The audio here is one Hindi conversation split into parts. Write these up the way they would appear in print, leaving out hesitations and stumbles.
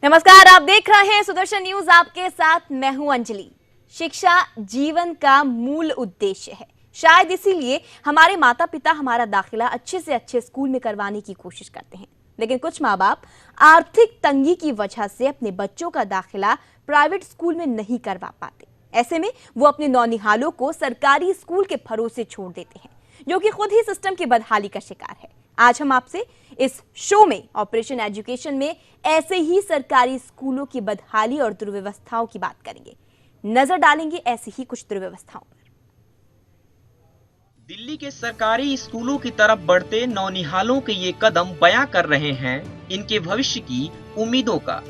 नमस्कार, आप देख रहे हैं सुदर्शन न्यूज। आपके साथ मैं हूं अंजलि। शिक्षा जीवन का मूल उद्देश्य है। शायद इसीलिए हमारे माता पिता हमारा दाखिला अच्छे से अच्छे स्कूल में करवाने की कोशिश करते हैं, लेकिन कुछ माँ बाप आर्थिक तंगी की वजह से अपने बच्चों का दाखिला प्राइवेट स्कूल में नहीं करवा पाते। ऐसे में वो अपने नौनिहालों को सरकारी स्कूल के भरोसे छोड़ देते हैं, जो कि खुद ही सिस्टम की बदहाली का शिकार है। आज हम आपसे इस शो में ऑपरेशन एजुकेशन में ऐसे ही सरकारी स्कूलों की बदहाली और दुर्व्यवस्थाओं की बात करेंगे। नजर डालेंगे ऐसी ही कुछ दुर्व्यवस्थाओं पर। दिल्ली के सरकारी स्कूलों की तरफ बढ़ते नौनिहालों के ये कदम बयां कर रहे हैं इनके भविष्य की उम्मीदों का।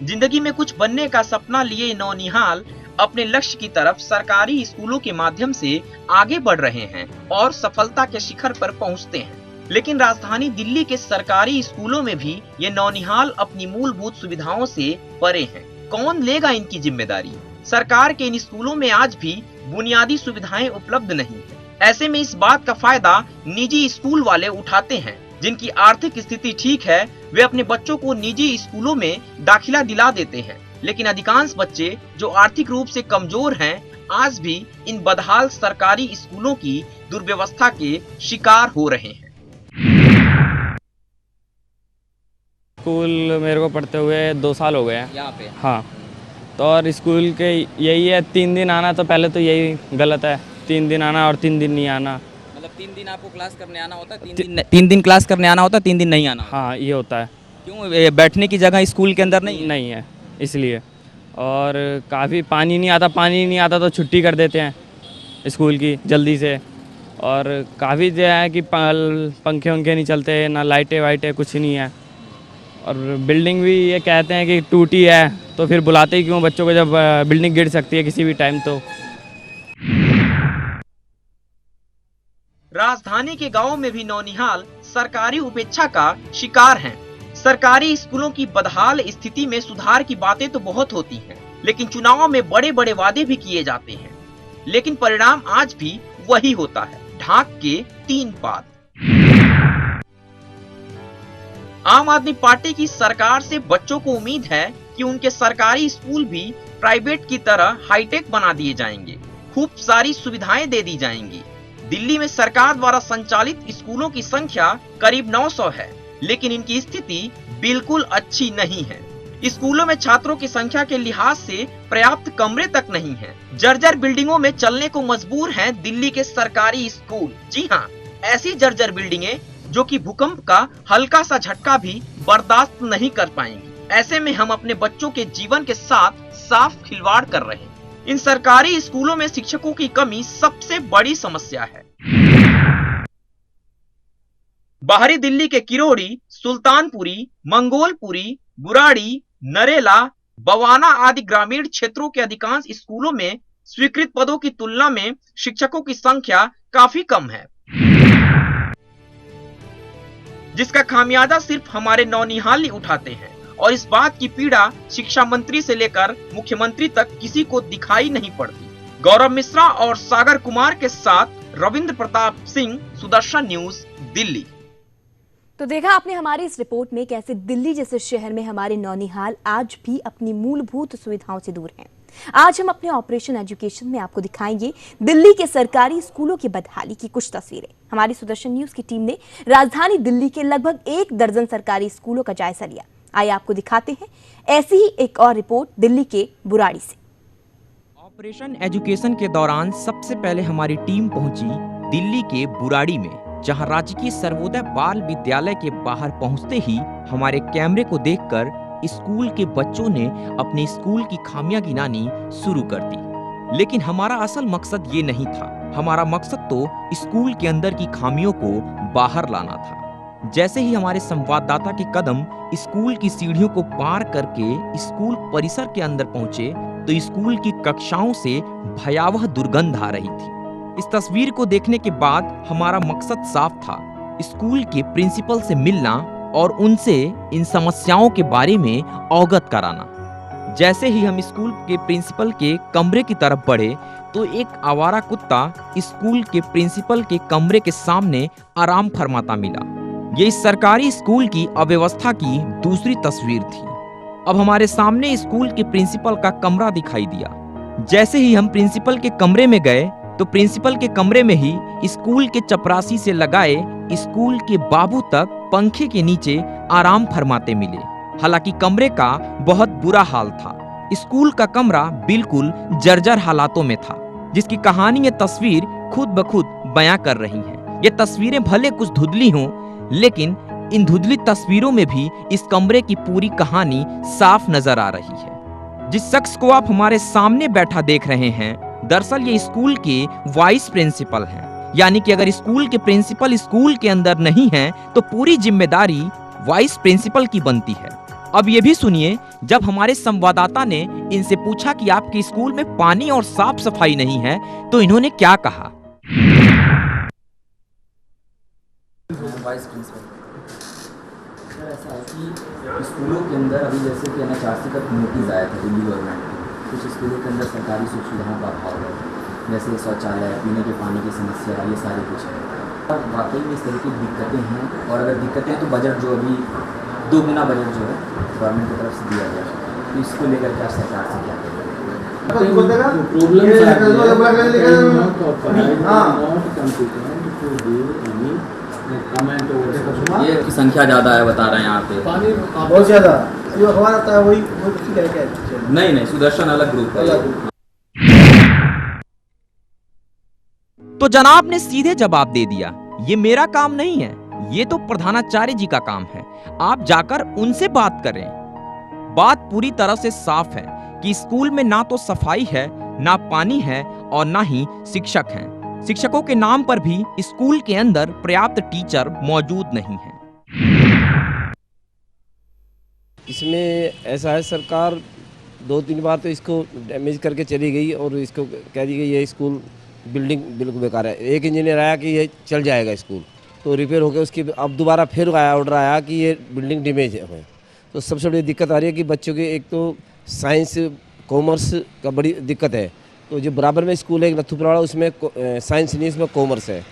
जिंदगी में कुछ बनने का सपना लिए नौनिहाल अपने लक्ष्य की तरफ सरकारी स्कूलों के माध्यम से आगे बढ़ रहे हैं और सफलता के शिखर पर पहुंचते हैं। लेकिन राजधानी दिल्ली के सरकारी स्कूलों में भी ये नौनिहाल अपनी मूलभूत सुविधाओं से परे हैं। कौन लेगा इनकी जिम्मेदारी? सरकार के इन स्कूलों में आज भी बुनियादी सुविधाएं उपलब्ध नहीं है। ऐसे में इस बात का फायदा निजी स्कूल वाले उठाते हैं। जिनकी आर्थिक स्थिति ठीक है वे अपने बच्चों को निजी स्कूलों में दाखिला दिला देते हैं, लेकिन अधिकांश बच्चे जो आर्थिक रूप से कमजोर हैं आज भी इन बदहाल सरकारी स्कूलों की दुर्व्यवस्था के शिकार हो रहे हैं। स्कूल मेरे को पढ़ते हुए 2 साल हो गए हैं यहाँ पे। हाँ, तो और स्कूल के यही है 3 दिन आना, तो पहले तो यही गलत है। 3 दिन आना और 3 दिन नहीं आना। मतलब 3 दिन आपको क्लास करने आना होता है, 3 दिन क्लास करने आना होता है, 3 दिन नहीं आना होता। हाँ, ये होता है। क्यों? बैठने की जगह स्कूल के अंदर नहीं है इसलिए। और काफ़ी पानी नहीं आता तो छुट्टी कर देते हैं स्कूल की जल्दी से। और काफ़ी जो है कि पंखे वंखे नहीं चलते, ना लाइटें वाइटें कुछ नहीं है। और बिल्डिंग भी ये कहते हैं कि टूटी है, तो फिर बुलाते ही क्यों बच्चों को जब बिल्डिंग गिर सकती है किसी भी टाइम। तो राजधानी के गांवों में भी नौनिहाल सरकारी उपेक्षा का शिकार हैं। सरकारी स्कूलों की बदहाल स्थिति में सुधार की बातें तो बहुत होती हैं, लेकिन चुनावों में बड़े बड़े वादे भी किए जाते हैं, लेकिन परिणाम आज भी वही होता है, ढाक के 3 पात। आम आदमी पार्टी की सरकार से बच्चों को उम्मीद है कि उनके सरकारी स्कूल भी प्राइवेट की तरह हाईटेक बना दिए जाएंगे, खूब सारी सुविधाएं दे दी जाएंगी। दिल्ली में सरकार द्वारा संचालित स्कूलों की संख्या करीब 900 है, लेकिन इनकी स्थिति बिल्कुल अच्छी नहीं है। स्कूलों में छात्रों की संख्या के लिहाज से पर्याप्त कमरे तक नहीं है। जर्जर बिल्डिंगों में चलने को मजबूर हैं दिल्ली के सरकारी स्कूल। जी हाँ, ऐसी जर्जर बिल्डिंगें जो कि भूकंप का हल्का सा झटका भी बर्दाश्त नहीं कर पाएंगी। ऐसे में हम अपने बच्चों के जीवन के साथ साफ खिलवाड़ कर रहे हैं। इन सरकारी स्कूलों में शिक्षकों की कमी सबसे बड़ी समस्या है। बाहरी दिल्ली के किरोड़ी, सुल्तानपुरी, मंगोलपुरी, बुराड़ी, नरेला, बवाना आदि ग्रामीण क्षेत्रों के अधिकांश स्कूलों में स्वीकृत पदों की तुलना में शिक्षकों की संख्या काफी कम है, जिसका खामियाजा सिर्फ हमारे नौनिहाल ही उठाते हैं। और इस बात की पीड़ा शिक्षा मंत्री से लेकर मुख्यमंत्री तक किसी को दिखाई नहीं पड़ती। गौरव मिश्रा और सागर कुमार के साथ रविंद्र प्रताप सिंह, सुदर्शन न्यूज, दिल्ली। तो देखा आपने हमारी इस रिपोर्ट में कैसे दिल्ली जैसे शहर में हमारे नौनिहाल आज भी अपनी मूलभूत सुविधाओं से दूर हैं। आज हम अपने ऑपरेशन एजुकेशन में आपको दिखाएंगे दिल्ली के सरकारी स्कूलों की बदहाली की कुछ तस्वीरें। हमारी सुदर्शन न्यूज की टीम ने राजधानी दिल्ली के लगभग 1 दर्जन सरकारी स्कूलों का जायजा लिया। आइए आपको दिखाते हैं ऐसी ही एक और रिपोर्ट दिल्ली के बुराड़ी से। ऑपरेशन एजुकेशन के दौरान सबसे पहले हमारी टीम पहुंची दिल्ली के बुराड़ी में, जहां राजकीय सर्वोदय बाल विद्यालय के बाहर पहुंचते ही हमारे कैमरे को देखकर स्कूल के बच्चों ने अपने स्कूल की खामियां गिनानी शुरू कर दी। लेकिन हमारा असल मकसद ये नहीं था। हमारा मकसद तो स्कूल के अंदर की खामियों को बाहर लाना था। जैसे ही हमारे संवाददाता के कदम स्कूल की सीढ़ियों को पार करके स्कूल परिसर के अंदर पहुंचे तो स्कूल की कक्षाओं से भयावह दुर्गंध आ रही थी। इस तस्वीर को देखने के बाद हमारा मकसद साफ था, स्कूल के प्रिंसिपल से मिलना और उनसे इन समस्याओं के बारे में अवगत कराना। जैसे ही हम स्कूल के प्रिंसिपल के कमरे की तरफ बढ़े तो एक आवारा कुत्ता स्कूल के प्रिंसिपल के कमरे के सामने आराम फरमाता मिला। ये इस सरकारी स्कूल की अव्यवस्था की दूसरी तस्वीर थी। अब हमारे सामने स्कूल के प्रिंसिपल का कमरा दिखाई दिया। जैसे ही हम प्रिंसिपल के कमरे में गए तो प्रिंसिपल के कमरे में ही स्कूल के चपरासी से लगाए स्कूल के बाबू तक पंखे के नीचे आराम फरमाते मिले। हालांकि कमरे का बहुत बुरा हाल था। स्कूल का कमरा बिल्कुल जर्जर हालातों में था, जिसकी कहानी ये तस्वीर खुद ब खुद बयां कर रही है। ये तस्वीरें भले कुछ धुंधली हों, लेकिन इन धुंधली तस्वीरों में भी इस कमरे की पूरी कहानी साफ नजर आ रही है। जिस शख्स को आप हमारे सामने बैठा देख रहे हैं, दरअसल ये स्कूल के वाइस प्रिंसिपल हैं। यानी कि अगर स्कूल के प्रिंसिपल स्कूल के अंदर नहीं हैं, तो पूरी जिम्मेदारी वाइस प्रिंसिपल की बनती है। अब ये भी सुनिए, जब हमारे संवाददाता ने इनसे पूछा कि आपके स्कूल में पानी और साफ सफाई नहीं है, तो इन्होंने क्या कहा। वाइस प्रिंसिपल सर, ऐसा है कि स्कूलों के अंदर अभी जैसे कि NHRC का नोटिस आया था दिल्ली गवर्नमेंट का, कुछ स्कूलों के अंदर सरकारी सुख सुविधाओं का अभाव है, जैसे शौचालय, पीने के पानी की समस्या, ये सारी कुछ है। और वाकई में इस तरह की दिक्कतें हैं, और अगर दिक्कतें हैं तो बजट जो अभी 2 गुना बजट जो है गवर्नमेंट की तरफ से दिया गया है, तो इसको लेकर के आप सरकार से क्या करेंगे? ये की संख्या ज़्यादा है बता रहे हैं यहाँ पे, बहुत ज़्यादा। जो अखबार आता है वही उसी तरह का है। नहीं सुदर्शन अलग ग्रुप है। तो जनाब ने सीधे जवाब दे दिया, ये मेरा काम नहीं है, ये तो प्रधानाचार्य जी का काम है, आप जाकर उनसे बात करें। बात पूरी तरह से साफ है कि स्कूल में ना तो सफाई है, ना पानी है और ना ही शिक्षक हैं। शिक्षकों के नाम पर भी स्कूल के अंदर पर्याप्त टीचर मौजूद नहीं है। इसमें ऐसा है, सरकार 2-3 बार तो इसको डैमेज करके चली गई और इसको कह दी गई ये स्कूल बिल्डिंग बिल्कुल बेकार है। एक इंजीनियर आया कि ये चल जाएगा स्कूल, तो रिपेयर होकर उसकी अब दोबारा फिर आया ऑर्डर आया कि ये बिल्डिंग डैमेज है। तो सबसे बड़ी दिक्कत आ रही है कि बच्चों के एक तो साइंस कॉमर्स का बड़ी दिक्कत है। तो जो बराबर में स्कूल है नथुपुरा वाला, उसमें साइंस नहीं, इसमें कॉमर्स है।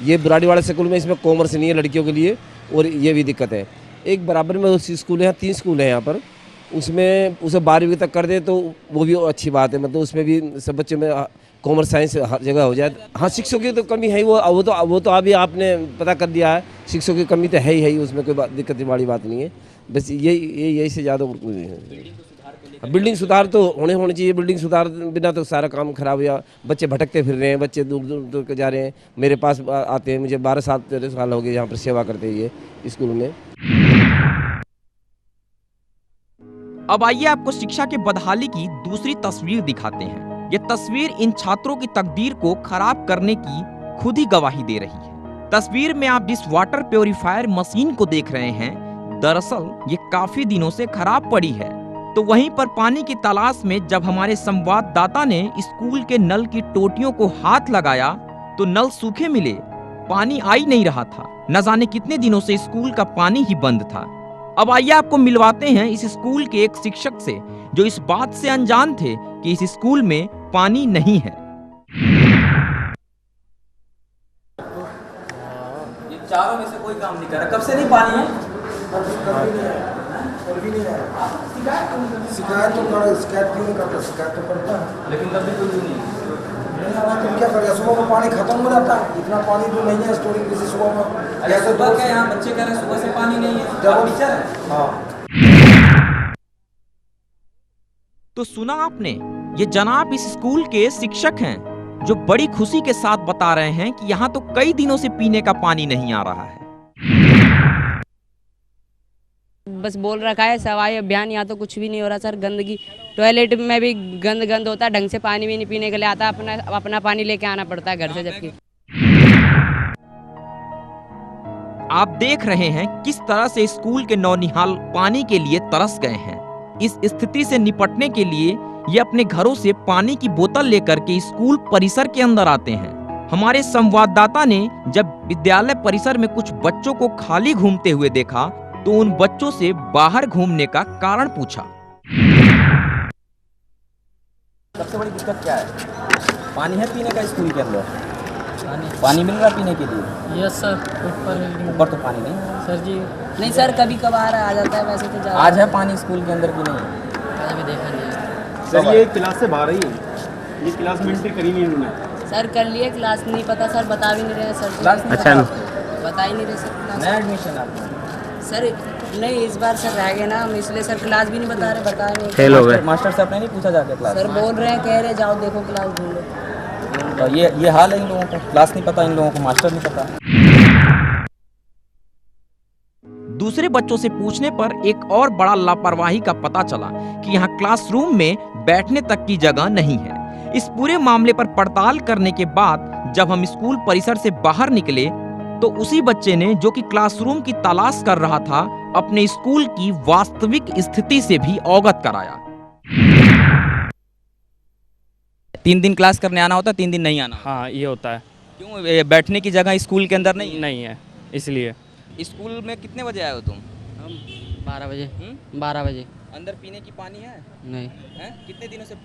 ये बुराड़ी वाले स्कूल में इसमें कॉमर्स नहीं है लड़कियों के लिए, और ये भी दिक्कत है। एक बराबर में स्कूल है, 3 स्कूल हैं यहाँ पर, उसमें उसे 12वीं तक कर दे तो वो भी अच्छी बात है। मतलब उसमें भी सब बच्चे में कॉमर्स साइंस हर जगह हो जाए। हाँ, शिक्षकों की तो कमी है, वो तो अभी आपने पता कर दिया है, शिक्षकों की कमी तो है ही, उसमें कोई दिक्कत वाली बात नहीं है। बस यही से ज़्यादा बिल्डिंग सुधार तो होने चाहिए। बिल्डिंग सुधार बिना तो सारा काम खराब हुआ। बच्चे भटकते फिर रहे हैं, बच्चे दूर दूर जा रहे हैं। मेरे पास आते हैं, मुझे 12-13 साल हो गए यहाँ पर सेवा करते हुए स्कूल में। अब आइए आपको शिक्षा के बदहाली की दूसरी तस्वीर दिखाते हैं। ये तस्वीर इन छात्रों की तकदीर को खराब करने की खुद ही गवाही दे रही है। तस्वीर में आप जिस वाटर प्योरीफायर मशीन को देख रहे हैं, दरअसल ये काफी दिनों से खराब पड़ी है। तो वहीं पर पानी की तलाश में जब हमारे संवाददाता ने स्कूल के नल की टोटियों को हाथ लगाया तो नल सूखे मिले, पानी आ ही नहीं रहा था। न जाने कितने दिनों से स्कूल का पानी ही बंद था। अब आइए आपको मिलवाते हैं इस स्कूल के एक शिक्षक से, जो इस बात से अनजान थे कि इस स्कूल में पानी नहीं है। ये चारों में से कोई काम नहीं कर रहा। कब से नहीं पानी है? शिकायत तो कर, शिकायत क्यों नहीं करता? शिकायत तो करता है, लेकिन कभी कोई नहीं तो क्या करेगा? सुबह में पानी खत्म हो जाता है, इतना पानी तो नहीं है स्टोरेज किसी सुबह में। अरे सुबह क्या यहाँ बच्चे कह रहे हैं सुबह से पानी नहीं है, जब टीचर है। हाँ, तो सुना आपने, ये जनाब इस स्कूल के शिक्षक हैं, जो बड़ी खुशी के साथ बता रहे हैं कि यहाँ तो कई दिनों से पीने का पानी नहीं आ रहा है। बस बोल रखा है सफाई अभियान, यहाँ तो कुछ भी नहीं हो रहा सर। गंदगी, टॉयलेट में भी गंद होता है, ढंग से पानी भी नहीं पीने के लिए आता, अपना पानी लेके आना पड़ता है घर से। जबकि आप देख रहे हैं किस तरह से स्कूल के नौनिहाल पानी के लिए तरस गए हैं। इस स्थिति से निपटने के लिए ये अपने घरों से पानी की बोतल लेकर के स्कूल परिसर के अंदर आते हैं। हमारे संवाददाता ने जब विद्यालय परिसर में कुछ बच्चों को खाली घूमते हुए देखा तो उन बच्चों से बाहर घूमने का कारण पूछा। सबसे बड़ी दिक्कत क्या है? पानी है पीने का स्कूल के अंदर? पानी मिल रहा पीने के लिए? यस सर, ऊपर तो पानी नहीं सर जी। नहीं सर, कभी कभार आ जाता है, वैसे तो ज़्यादा आज है पानी स्कूल के अंदर कि नहीं? अभी देखा नहीं है। सर ये क्लास से बाहर ही है, ये क्लास में एंट्री करी नहीं उन्होंने। सर कर लिए क्लास, नहीं पता सर, बता भी नहीं रहे सर। क्लास नहीं अच्छा। पता आपको? बता ही नहीं रहे सर क्लास। नया एडमिशन आपका? सर नहीं, इस बार सर रह गए ना हम, इसलिए सर क्लास भी नहीं बता रहे, बता नहीं। फेल हो गए। मास्टर से आपने नहीं पूछा जाके क्लास? सर बोल रहे हैं, कह रहे जाओ देखो क्लास ढूंढो। तो ये हाल है इन लोगों का, क्लास नहीं पता इन लोगों को, मास्टर नहीं पता। दूसरे बच्चों से पूछने पर एक और बड़ा लापरवाही का पता चला कि यहाँ क्लासरूम में बैठने तक की जगह नहीं है। इस पूरे मामले पर पड़ताल करने के बाद जब हम स्कूल परिसर से बाहर निकले तो उसी बच्चे ने, जो कि क्लासरूम की तलाश कर रहा था, अपने स्कूल की वास्तविक स्थिति से भी अवगत कराया। 3 दिन क्लास करने आना होता, 3 दिन नहीं आना? हाँ, ये होता है। क्यों, ये बैठने की जगह स्कूल के अंदर नहीं? नहीं है, इसलिए। स्कूल में कितने बजे आए हो तुम? हम 12 बजे। 12 बजे। अंदर पीने की पानी है? नहीं। हैं?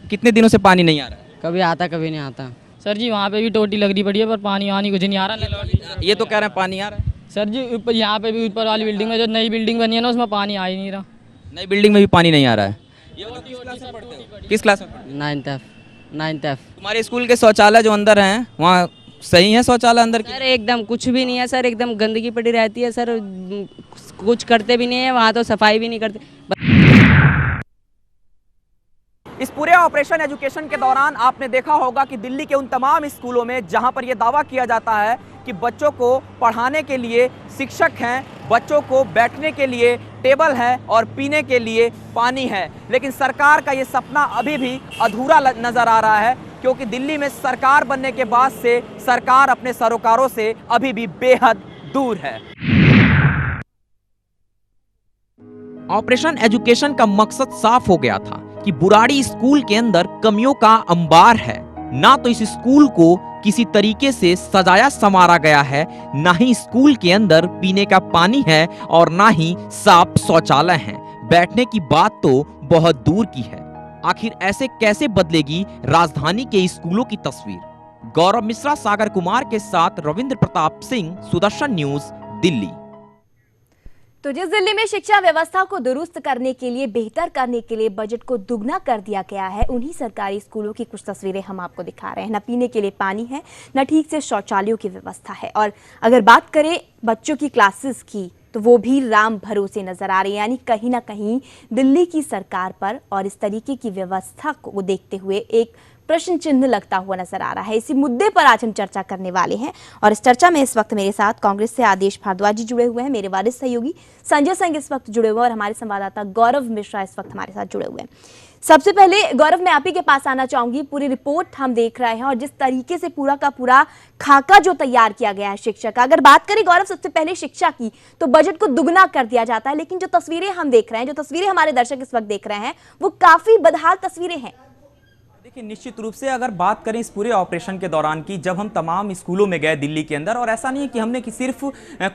कितने दिनों से पानी नहीं आ रहा है? कभी आता कभी नहीं आता। सर जी वहाँ पे भी टोटी लगी पड़ी है, पर पानी आनी कुछ नहीं आ रहा। ये तो कह रहे हैं पानी आ रहा है। सर जी ऊपर, यहाँ पे भी ऊपर वाली बिल्डिंग में जो नई बिल्डिंग बनी है ना, उसमें पानी आ ही नहीं रहा। नई बिल्डिंग में भी पानी नहीं आ रहा है? ये बताओ, किस क्लास में पढ़ते हो? किस क्लास में पढ़ते हो? 9th F। तुम्हारे स्कूल के शौचालय जो अंदर हैं वहाँ सही है शौचालय अंदर की? सर एकदम कुछ भी नहीं है सर, एकदम गंदगी पड़ी रहती है सर, कुछ करते भी नहीं है वहाँ, तो सफाई भी नहीं करते। इस पूरे ऑपरेशन एजुकेशन के दौरान आपने देखा होगा कि दिल्ली के उन तमाम स्कूलों में जहां पर यह दावा किया जाता है कि बच्चों को पढ़ाने के लिए शिक्षक हैं, बच्चों को बैठने के लिए टेबल है और पीने के लिए पानी है, लेकिन सरकार का ये सपना अभी भी अधूरा नजर आ रहा है, क्योंकि दिल्ली में सरकार बनने के बाद से सरकार अपने सरोकारों से अभी भी बेहद दूर है। ऑपरेशन एजुकेशन का मकसद साफ हो गया था कि बुराड़ी स्कूल के अंदर कमियों का अंबार है। ना तो इस स्कूल को किसी तरीके से सजाया संवारा गया है, ना ही स्कूल के अंदर पीने का पानी है और ना ही साफ शौचालय हैं। बैठने की बात तो बहुत दूर की है। आखिर ऐसे कैसे बदलेगी राजधानी के स्कूलों की तस्वीर? गौरव मिश्रा, सागर कुमार के साथ रविंद्र प्रताप सिंह, सुदर्शन न्यूज, दिल्ली। तो जिस दिल्ली में शिक्षा व्यवस्था को दुरुस्त करने के लिए, बेहतर करने के लिए बजट को दुगना कर दिया गया है, उन्हीं सरकारी स्कूलों की कुछ तस्वीरें हम आपको दिखा रहे हैं। न पीने के लिए पानी है, न ठीक से शौचालयों की व्यवस्था है, और अगर बात करें बच्चों की क्लासेस की तो वो भी राम भरोसे नजर आ रही है। यानी कहीं ना कहीं दिल्ली की सरकार पर और इस तरीके की व्यवस्था को देखते हुए एक प्रश्न चिन्ह लगता हुआ नजर आ रहा है। इसी मुद्दे पर आज हम चर्चा करने वाले हैं, और इस चर्चा में इस वक्त मेरे साथ कांग्रेस से आदेश भारद्वाज जी जुड़े हुए हैं, मेरे वरिष्ठ सहयोगी संजय सिंह इस वक्त जुड़े हुए हैं, और हमारे संवाददाता गौरव मिश्रा इस वक्त हमारे साथ जुड़े हुए हैं। सबसे पहले गौरव, मैं आप ही के पास आना चाहूंगी। पूरी रिपोर्ट हम देख रहे हैं और जिस तरीके से पूरा का पूरा खाका जो तैयार किया गया है शिक्षा का, अगर बात करें गौरव सबसे पहले शिक्षा की, तो बजट को दुगना कर दिया जाता है, लेकिन जो तस्वीरें हम देख रहे हैं, जो तस्वीरें हमारे दर्शक इस वक्त देख रहे हैं, वो काफी बदहाल तस्वीरें हैं। देखिए, निश्चित रूप से अगर बात करें इस पूरे ऑपरेशन के दौरान की, जब हम तमाम स्कूलों में गए दिल्ली के अंदर, और ऐसा नहीं है कि हमने सिर्फ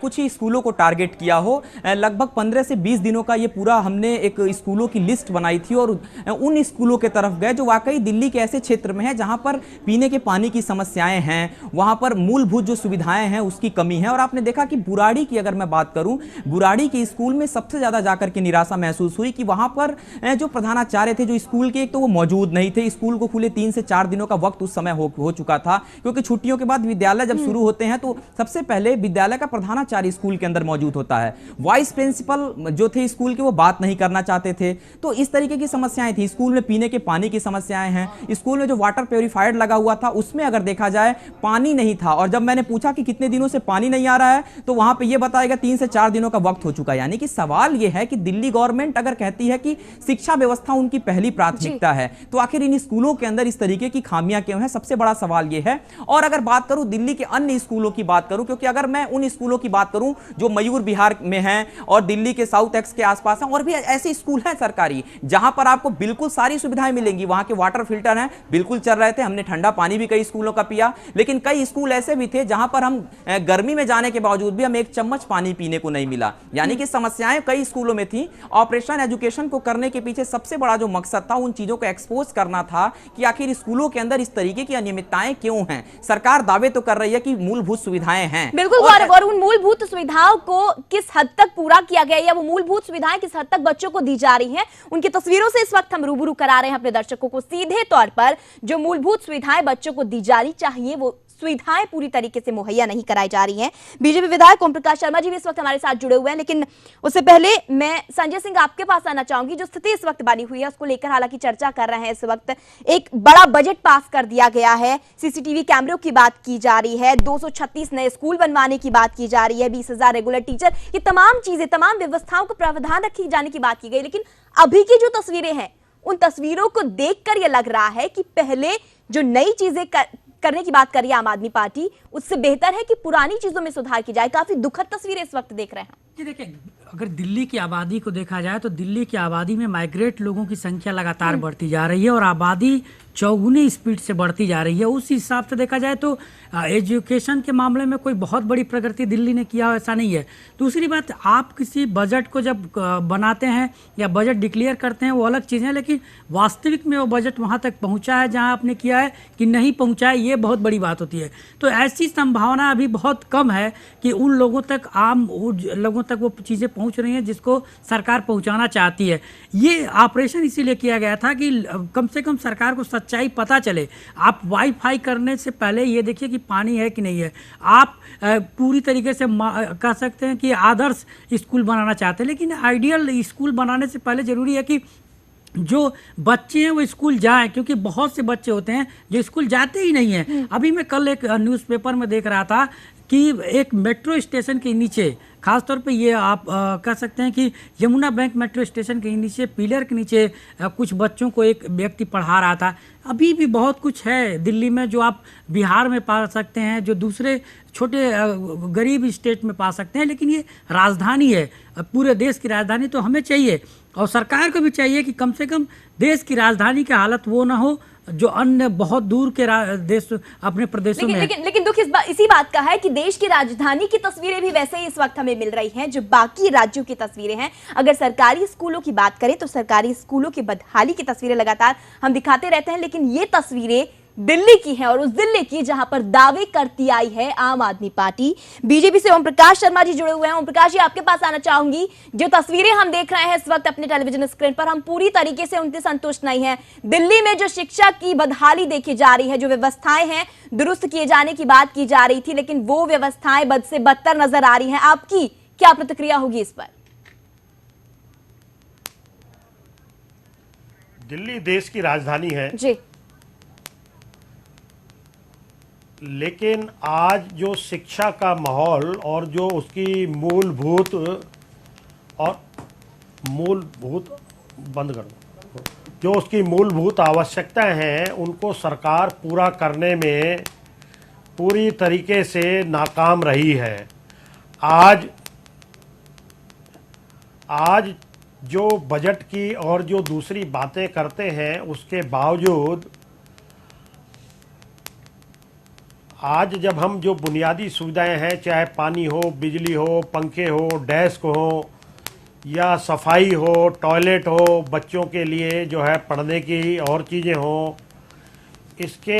कुछ ही स्कूलों को टारगेट किया हो, लगभग 15 से 20 दिनों का ये पूरा हमने एक स्कूलों की लिस्ट बनाई थी, और उन स्कूलों के तरफ गए जो वाकई दिल्ली के ऐसे क्षेत्र में है जहां पर पीने के पानी की समस्याएं हैं, वहां पर मूलभूत जो सुविधाएं हैं उसकी कमी है। और आपने देखा कि बुराड़ी की अगर मैं बात करूं, बुराड़ी के स्कूल में सबसे ज्यादा जाकर के निराशा महसूस हुई कि वहां पर जो प्रधानाचार्य थे जो स्कूल के, एक तो वो मौजूद नहीं थे। स्कूल को खुले 3 से 4 दिनों का वक्त उस समय हो चुका था, क्योंकि छुट्टियों के बाद विद्यालय जब शुरू होते हैं तो सबसे पहले विद्यालय का प्रधानाचार्य स्कूल के अंदर मौजूद होता है। वाइस प्रिंसिपल जो थे स्कूल के, वो बात नहीं करना चाहते थे। तो इस तरीके की समस्याएं थी। स्कूल में पीने के पानी की समस्याएं हैं। स्कूल में जो वाटर प्योरीफायर लगा हुआ था उसमें अगर देखा जाए पानी नहीं था, और जब मैंने पूछा कि कितने दिनों से पानी नहीं आ रहा है तो वहां पे ये बताया गया 3 से 4 दिनों का वक्त हो चुका है। यानी कि सवाल ये है कि दिल्ली गवर्नमेंट अगर कहती है कि शिक्षा व्यवस्था उनकी पहली प्राथमिकता है, तो आखिर इन स्कूलों के अंदर इस तरीके की खामियां क्यों हैं? सबसे बड़ा सवाल यह है। और अगर बात करूं दिल्ली के अन्य स्कूलों की बात करूं, क्योंकि अगर मैं उन स्कूलों की बात करूं जो मयूर विहार में हैं और दिल्ली के साउथ एक्स के आसपास हैं, और भी ऐसे स्कूल हैं सरकारी जहां पर आपको बिल्कुल सारी सुविधाएं मिलेंगी। वहां के वाटर फिल्टर हैं, बिल्कुल चल रहे थे, हमने ठंडा पानी भी कई स्कूलों का पिया। लेकिन कई स्कूल ऐसे भी थे जहां पर हम गर्मी में जाने के बावजूद भी हमें एक चम्मच पानी पीने को नहीं मिला। यानी कि समस्याएं कई स्कूलों में थी। ऑपरेशन एजुकेशन को करने के पीछे सबसे बड़ा जो मकसद था, उन चीजों को एक्सपोज करना था कि आखिर स्कूलों के अंदर इस तरीके की अनियमितताएं क्यों हैं। सरकार दावे तो कर रही है कि मूलभूत सुविधाएं हैं, बिल्कुल गौरव, और उन मूलभूत सुविधाओं को किस हद तक पूरा किया गया या वो मूलभूत सुविधाएं किस हद तक बच्चों को दी जा रही हैं, उनकी तस्वीरों से इस वक्त हम रूबरू करा रहे हैं अपने दर्शकों को। सीधे तौर पर जो मूलभूत सुविधाएं बच्चों को दी जानी चाहिए वो सुविधाएं पूरी तरीके से मुहैया नहीं कराई जा रही हैं। बीजेपी विधायक ओम प्रकाश शर्मा जी भी इस वक्त हमारे साथ जुड़े हुए हैं, लेकिन उससे पहले मैं संजय सिंह आपके पास आना चाहूंगी। जो स्थिति इस वक्त बनी हुई है उसको लेकर हालांकि चर्चा कर रहे हैं इस वक्त। एक बड़ा बजट पास कर दिया गया है, सीसीटीवी कैमरों की बात की जा रही है, 236 नए स्कूल बनवाने की बात की जा रही है, 20,000 रेगुलर टीचर, ये तमाम चीजें, तमाम व्यवस्थाओं को प्रावधान रखी जाने की बात की गई। लेकिन अभी की जो तस्वीरें हैं उन तस्वीरों को देखकर यह लग रहा है कि पहले जो नई चीजें करने की बात कर रही है आम आदमी पार्टी, उससे बेहतर है कि पुरानी चीजों में सुधार की जाए। काफी दुखद तस्वीरें इस वक्त देख रहे हैं। ये देखिए, अगर दिल्ली की आबादी को देखा जाए तो दिल्ली की आबादी में माइग्रेट लोगों की संख्या लगातार बढ़ती जा रही है और आबादी चौगुनी स्पीड से बढ़ती जा रही है। उस हिसाब से देखा जाए तो एजुकेशन के मामले में कोई बहुत बड़ी प्रगति दिल्ली ने किया ऐसा नहीं है। दूसरी बात, आप किसी बजट को जब बनाते हैं या बजट डिक्लेयर करते हैं वो अलग चीज़ है, लेकिन वास्तविक में वो बजट वहाँ तक पहुँचा है जहाँ आपने किया है कि नहीं पहुँचा है, ये बहुत बड़ी बात होती है। तो ऐसी संभावना अभी बहुत कम है कि उन लोगों तक, आम लोगों तक वो चीज़ें पहुँच रही हैं जिसको सरकार पहुँचाना चाहती है। ये ऑपरेशन इसीलिए किया गया था कि कम से कम सरकार को सच्चाई पता चले। आप वाईफाई करने से पहले ये देखिए कि पानी है कि नहीं है। आप पूरी तरीके से कह सकते हैं कि आदर्श स्कूल बनाना चाहते हैं, लेकिन आइडियल स्कूल बनाने से पहले ज़रूरी है कि जो बच्चे हैं वो स्कूल जाएं, क्योंकि बहुत से बच्चे होते हैं जो स्कूल जाते ही नहीं हैं। अभी मैं कल एक न्यूज़पेपर में देख रहा था कि एक मेट्रो स्टेशन के नीचे, खासतौर पे ये आप कह सकते हैं कि यमुना बैंक मेट्रो स्टेशन के नीचे, पिलर के नीचे कुछ बच्चों को एक व्यक्ति पढ़ा रहा था। अभी भी बहुत कुछ है दिल्ली में जो आप बिहार में पा सकते हैं, जो दूसरे छोटे गरीब स्टेट में पा सकते हैं, लेकिन ये राजधानी है, पूरे देश की राजधानी, तो हमें चाहिए और सरकार को भी चाहिए कि कम से कम देश की राजधानी की हालत वो ना हो जो अन्य बहुत दूर के देश अपने प्रदेशों में। लेकिन दुख इसी बात का है कि देश की राजधानी की तस्वीरें भी वैसे ही इस वक्त हमें मिल रही हैं जो बाकी राज्यों की तस्वीरें हैं। अगर सरकारी स्कूलों की बात करें तो सरकारी स्कूलों की बदहाली की तस्वीरें लगातार हम दिखाते रहते हैं, लेकिन ये तस्वीरें दिल्ली की है और उस दिल्ली की जहां पर दावे करती आई है आम आदमी पार्टी। बीजेपी से ओम प्रकाश शर्मा जी जुड़े हुए हैं। ओम प्रकाश जी, आपके पास आना चाहूंगी। जो तस्वीरें हम देख रहे हैं इस वक्त अपने टेलीविजन स्क्रीन पर, हम पूरी तरीके से उनसे संतुष्ट नहीं हैं। दिल्ली में जो शिक्षा की बदहाली देखी जा रही है, जो व्यवस्थाएं हैं दुरुस्त किए जाने की बात की जा रही थी, लेकिन वो व्यवस्थाएं बद से बदतर नजर आ रही हैं। आपकी क्या प्रतिक्रिया होगी इस पर? दिल्ली देश की राजधानी है जी, लेकिन आज जो शिक्षा का माहौल और जो उसकी मूलभूत जो उसकी मूलभूत आवश्यकताएं हैं उनको सरकार पूरा करने में पूरी तरीके से नाकाम रही है। आज जो बजट की और जो दूसरी बातें करते हैं उसके बावजूद आज जब हम जो बुनियादी सुविधाएं हैं, चाहे पानी हो, बिजली हो, पंखे हो, डेस्क हो या सफाई हो, टॉयलेट हो, बच्चों के लिए जो है पढ़ने की और चीज़ें हो, इसके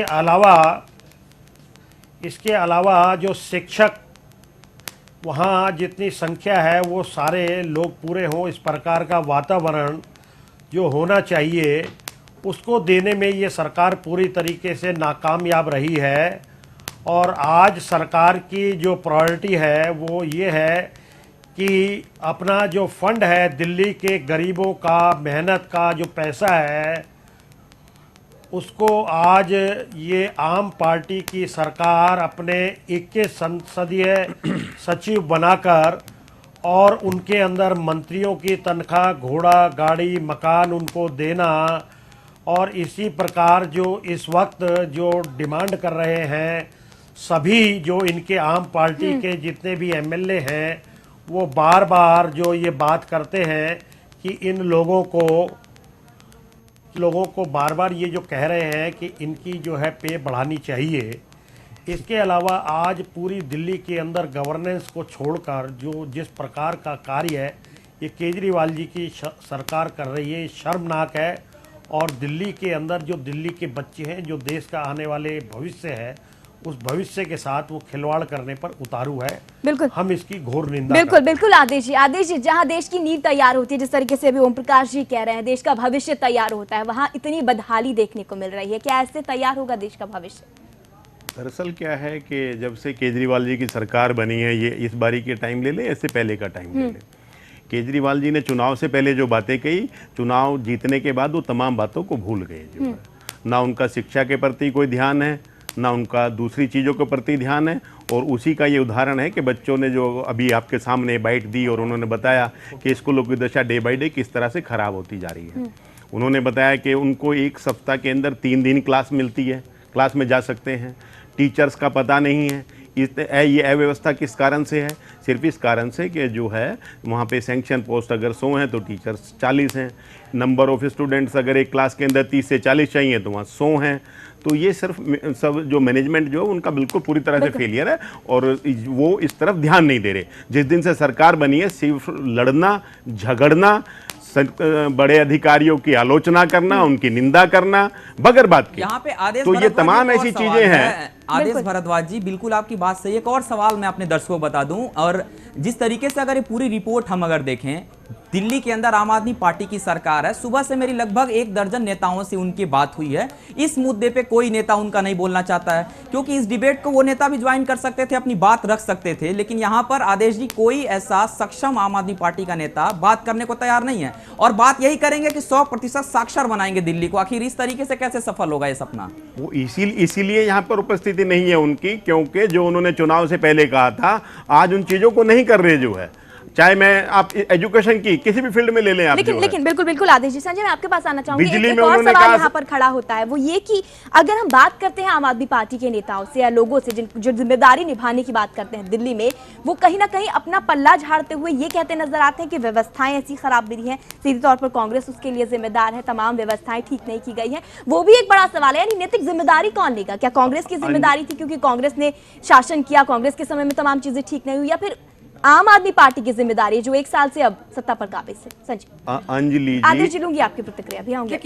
अलावा जो शिक्षक वहाँ जितनी संख्या है वो सारे लोग पूरे हों, इस प्रकार का वातावरण जो होना चाहिए उसको देने में ये सरकार पूरी तरीके से नाकामयाब रही है। और आज सरकार की जो प्रायोरिटी है वो ये है कि अपना जो फंड है, दिल्ली के गरीबों का मेहनत का जो पैसा है, उसको आज ये आम पार्टी की सरकार अपने 21 संसदीय सचिव बनाकर और उनके अंदर मंत्रियों की तनख्वाह, घोड़ा गाड़ी, मकान उनको देना और इसी प्रकार जो इस वक्त जो डिमांड कर रहे हैं सभी जो इनके आम पार्टी के जितने भी एमएलए हैं वो बार बार जो ये बात करते हैं कि इन लोगों को बार बार ये जो कह रहे हैं कि इनकी जो है पे बढ़ानी चाहिए। इसके अलावा आज पूरी दिल्ली के अंदर गवर्नेंस को छोड़कर जो जिस प्रकार का कार्य है ये केजरीवाल जी की सरकार कर रही है, शर्मनाक है। और दिल्ली के अंदर जो दिल्ली के बच्चे हैं, जो देश का आने वाले भविष्य है, उस भविष्य के साथ वो खिलवाड़ करने पर उतारू है। बिल्कुल, हम इसकी घोर निंदा बिल्कुल बिल्कुल आदेश जी, जहां देश की नींव तैयार होती है, जिस तरीके से अभी ओम प्रकाश जी कह रहे हैं, देश का भविष्य तैयार होता है, वहां इतनी बदहाली देखने को मिल रही है। क्या ऐसे तैयार होगा देश का भविष्य? दरअसल क्या है कि जब से केजरीवाल जी की सरकार बनी है, ये इस बारी के टाइम ले लें, इससे पहले का टाइम ले लें, केजरीवाल जी ने चुनाव से पहले जो बातें कही, चुनाव जीतने के बाद वो तमाम बातों को भूल गए। जो है ना उनका शिक्षा के प्रति कोई ध्यान है, ना उनका दूसरी चीज़ों के प्रति ध्यान है। और उसी का ये उदाहरण है कि बच्चों ने जो अभी आपके सामने बाइट दी और उन्होंने बताया कि स्कूलों की दशा डे बाई डे किस तरह से ख़राब होती जा रही है। उन्होंने बताया कि उनको एक सप्ताह के अंदर 3 दिन क्लास मिलती है, क्लास में जा सकते हैं, टीचर्स का पता नहीं है। ये अव्यवस्था किस कारण से है? सिर्फ इस कारण से कि जो है वहाँ पे सैंक्शन पोस्ट अगर 100 हैं तो टीचर्स 40 हैं, नंबर ऑफ स्टूडेंट्स अगर एक क्लास के अंदर 30 से 40 चाहिए तो वहाँ 100 हैं। तो ये सिर्फ सब जो मैनेजमेंट जो है उनका बिल्कुल पूरी तरह से फेलियर है और वो इस तरफ ध्यान नहीं दे रहे। जिस दिन से सरकार बनी है सिर्फ लड़ना, झगड़ना, बड़े अधिकारियों की आलोचना करना, उनकी निंदा करना बगैर बात के। यहाँ पे आदेश तो ये तमाम ऐसी चीजें हैं। आदेश भरद्वाज जी, बिल्कुल आपकी बात सही है। एक और सवाल मैं अपने दर्शकों को बता दूं, और जिस तरीके से अगर ये पूरी रिपोर्ट हम अगर देखें, दिल्ली के अंदर आम आदमी पार्टी की सरकार है। सुबह से मेरी लगभग 1 दर्जन नेताओं से उनकी बात हुई है। इस मुद्दे पे कोई नेता उनका नहीं बोलना चाहता है, क्योंकि इस डिबेट को वो नेता भी ज्वाइन कर सकते थे, अपनी बात रख सकते थे, लेकिन यहाँ पर आदेश जी कोई ऐसा सक्षम आम आदमी पार्टी का नेता बात करने को तैयार नहीं है। और बात यही करेंगे कि 100% साक्षर बनाएंगे दिल्ली को। आखिर इस तरीके से कैसे सफल होगा ये सपना? वो इसीलिए यहाँ पर उपस्थिति नहीं है उनकी, क्योंकि जो उन्होंने चुनाव से पहले कहा था आज उन चीजों को नहीं कर रहे। जो है चाहे मैं आप एजुकेशन की किसी भी फील्ड में ले लें आप, लेकिन बिल्कुल आदेश जी, संजय मैं आपके पास आना चाहूंगी। बिजली एक में और उन्होंने सवाल कहा यहाँ पर खड़ा होता है, वो ये कि अगर हम बात करते हैं आम आदमी पार्टी के नेताओं से या लोगों से जो जिम्मेदारी निभाने की बात करते हैं दिल्ली में, वो कहीं ना कहीं अपना पल्ला झाड़ते हुए ये कहते नजर आते हैं कि व्यवस्थाएं ऐसी खराब रही हैं, सीधे तौर पर कांग्रेस उसके लिए जिम्मेदार है, तमाम व्यवस्थाएं ठीक नहीं की गई है। वो भी एक बड़ा सवाल है, यानी नैतिक जिम्मेदारी कौन लेगा? क्या कांग्रेस की जिम्मेदारी थी क्योंकि कांग्रेस ने शासन किया, कांग्रेस के समय में तमाम चीजें ठीक नहीं हुई, या फिर आम आदमी पार्टी की जिम्मेदारी जो 1 साल से अब सत्ता पर काबिज है? संजय, अंजलि आदेश जी लूंगी आपकी प्रतिक्रिया भी आऊंगी।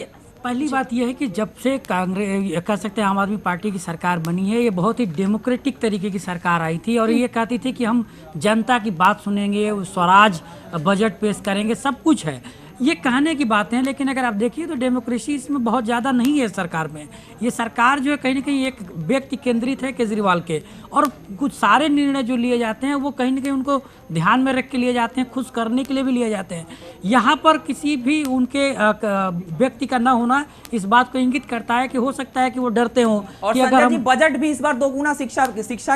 पहली बात यह है कि जब से कांग्रेस कह सकते हैं आम आदमी पार्टी की सरकार बनी है, ये बहुत ही डेमोक्रेटिक तरीके की सरकार आई थी और ये कहती थी कि हम जनता की बात सुनेंगे, स्वराज बजट पेश करेंगे, सब कुछ है। ये कहने की बातें हैं, लेकिन अगर आप देखिए तो डेमोक्रेसी इसमें बहुत ज़्यादा नहीं है सरकार में। ये सरकार जो है कहीं ना कहीं एक व्यक्ति केंद्रित है केजरीवाल के, और कुछ सारे निर्णय जो लिए जाते हैं वो कहीं ना कहीं उनको ध्यान में रख के लिए जाते हैं, खुश करने के लिए भी लिए जाते हैं। यहाँ पर किसी भी उनके व्यक्ति का न होना इस बात को इंगित करता है कि हो सकता है कि वो डरते हों। और कि अगर हम बजट भी इस बार 2 गुना शिक्षा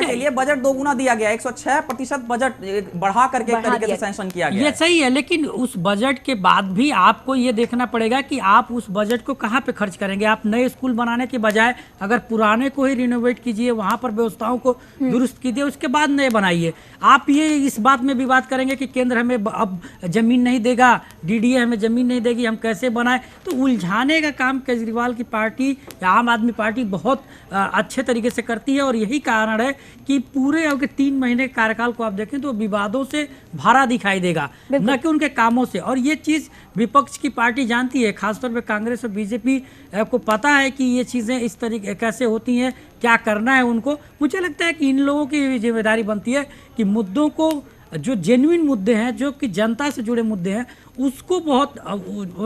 के लिए बजट 2 गुना दिया गया, 106% बजट बढ़ा करके एक तरीके से सैंक्शन किया गया। ये सही है, लेकिन उस बजट के बाद भी आपको ये देखना पड़ेगा कि आप उस बजट को कहाँ पे खर्च करेंगे। आप नए स्कूल बनाने के बजाय अगर पुराने को ही रिनोवेट कीजिए, वहां पर व्यवस्थाओं को दुरुस्त कीजिए, उसके बाद नए बनाइए। आप ये इस बात में भी बात करेंगे कि केंद्र हमें अब जमीन नहीं देगा, डीडीए हमें जमीन नहीं देगी, हम कैसे बनाए। तो उलझाने का काम केजरीवाल की पार्टी या आम आदमी पार्टी बहुत अच्छे तरीके से करती है, और यही कारण है कि पूरे 3 महीने के कार्यकाल को आप देखें तो विवादों से भरा दिखाई देगा, न कि उनके कामों से। और ये चीज़ विपक्ष की पार्टी जानती है, खासतौर पे कांग्रेस और बीजेपी को पता है कि ये चीज़ें इस तरीके कैसे होती हैं, क्या करना है उनको। मुझे लगता है कि इन लोगों की जिम्मेदारी बनती है कि मुद्दों को, जो जेन्युइन मुद्दे हैं, जो कि जनता से जुड़े मुद्दे हैं, उसको बहुत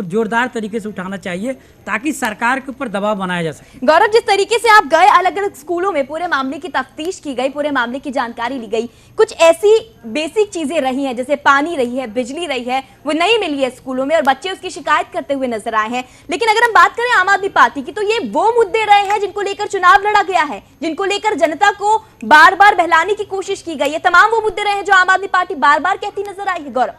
जोरदार तरीके से उठाना चाहिए ताकि सरकार के ऊपर दबाव बनाया जा सके। गौरव, जिस तरीके से आप गए, अलग अलग स्कूलों में पूरे मामले की तफ्तीश की गई, पूरे मामले की जानकारी ली गई, कुछ ऐसी बेसिक चीजें रही हैं जैसे पानी रही है, बिजली रही है, वो नहीं मिली है स्कूलों में और बच्चे उसकी शिकायत करते हुए नजर आए हैं। लेकिन अगर हम बात करें आम आदमी पार्टी की, तो ये वो मुद्दे रहे हैं जिनको लेकर चुनाव लड़ा गया है, जिनको लेकर जनता को बार बार बहलाने की कोशिश की गई है। तमाम वो मुद्दे रहे हैं जो आम आदमी पार्टी बार बार कहती नजर आई है। गौरव,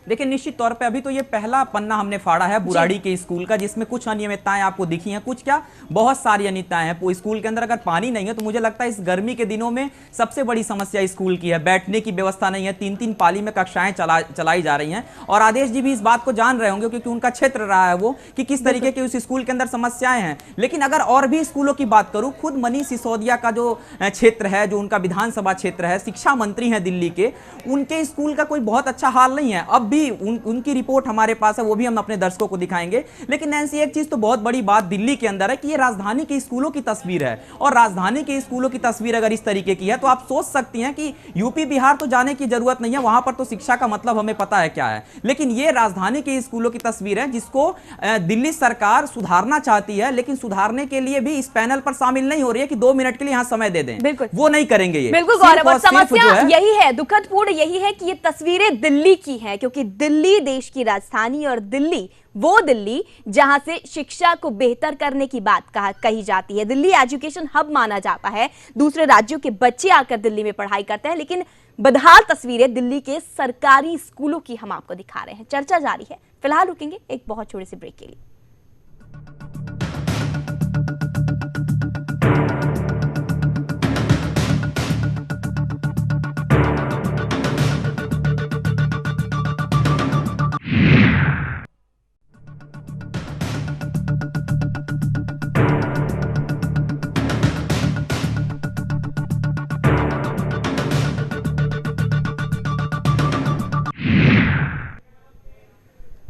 देखिए, निश्चित तौर पे अभी तो ये पहला पन्ना हमने फाड़ा है बुराड़ी के स्कूल का, जिसमें कुछ अनियमितताएं आपको दिखी हैं, कुछ क्या बहुत सारी अनियमितताएं हैं। वो स्कूल के अंदर अगर पानी नहीं है तो मुझे लगता है इस गर्मी के दिनों में सबसे बड़ी समस्या स्कूल की है। बैठने की व्यवस्था नहीं है, 3-3 पाली में कक्षाएं चलाई जा रही हैं। और आदेश जी भी इस बात को जान रहे होंगे क्योंकि उनका क्षेत्र रहा है वो, कि किस तरीके की उस स्कूल के अंदर समस्याएं हैं। लेकिन अगर और भी स्कूलों की बात करूं, खुद मनीष सिसोदिया का जो क्षेत्र है, जो उनका विधानसभा क्षेत्र है, शिक्षा मंत्री है दिल्ली के, उनके स्कूल का कोई बहुत अच्छा हाल नहीं है। अब भी उनकी रिपोर्ट हमारे पास है, वो भी हम अपने दर्शकों को दिखाएंगे। लेकिन नैन्सी, एक चीज तो बहुत बड़ी बात दिल्ली के अंदर है कि ये राजधानी के स्कूलों की तस्वीर है, और राजधानी के स्कूलों की तस्वीर अगर इस तरीके की है तो आप सोच सकती हैं कि यूपी बिहार तो जाने की जरूरत नहीं है, वहां पर तो शिक्षा का मतलब हमें पता है क्या है। लेकिन ये राजधानी के स्कूलों की तस्वीर है जिसको दिल्ली सरकार सुधारना चाहती है, लेकिन सुधारने के लिए भी इस पैनल पर शामिल नहीं हो रही है कि 2 मिनट के लिए यहां समय दे दें। बिल्कुल, वो नहीं करेंगे ये। बिल्कुल गौरव, और समस्या यही है, दुखदपूर्ण यही है कि ये तस्वीरें दिल्ली की हैं, क्योंकि दिल्ली देश की राजधानी, और दिल्ली वो दिल्ली जहां से शिक्षा को बेहतर करने की बात कही जाती है। दिल्ली एजुकेशन हब माना जाता है, दूसरे राज्यों के बच्चे आकर दिल्ली में पढ़ाई करते हैं, लेकिन बदहाल तस्वीरें दिल्ली के सरकारी स्कूलों की हम आपको दिखा रहे हैं। चर्चा जारी है, फिलहाल रुकेंगे एक बहुत छोटे से ब्रेक के लिए।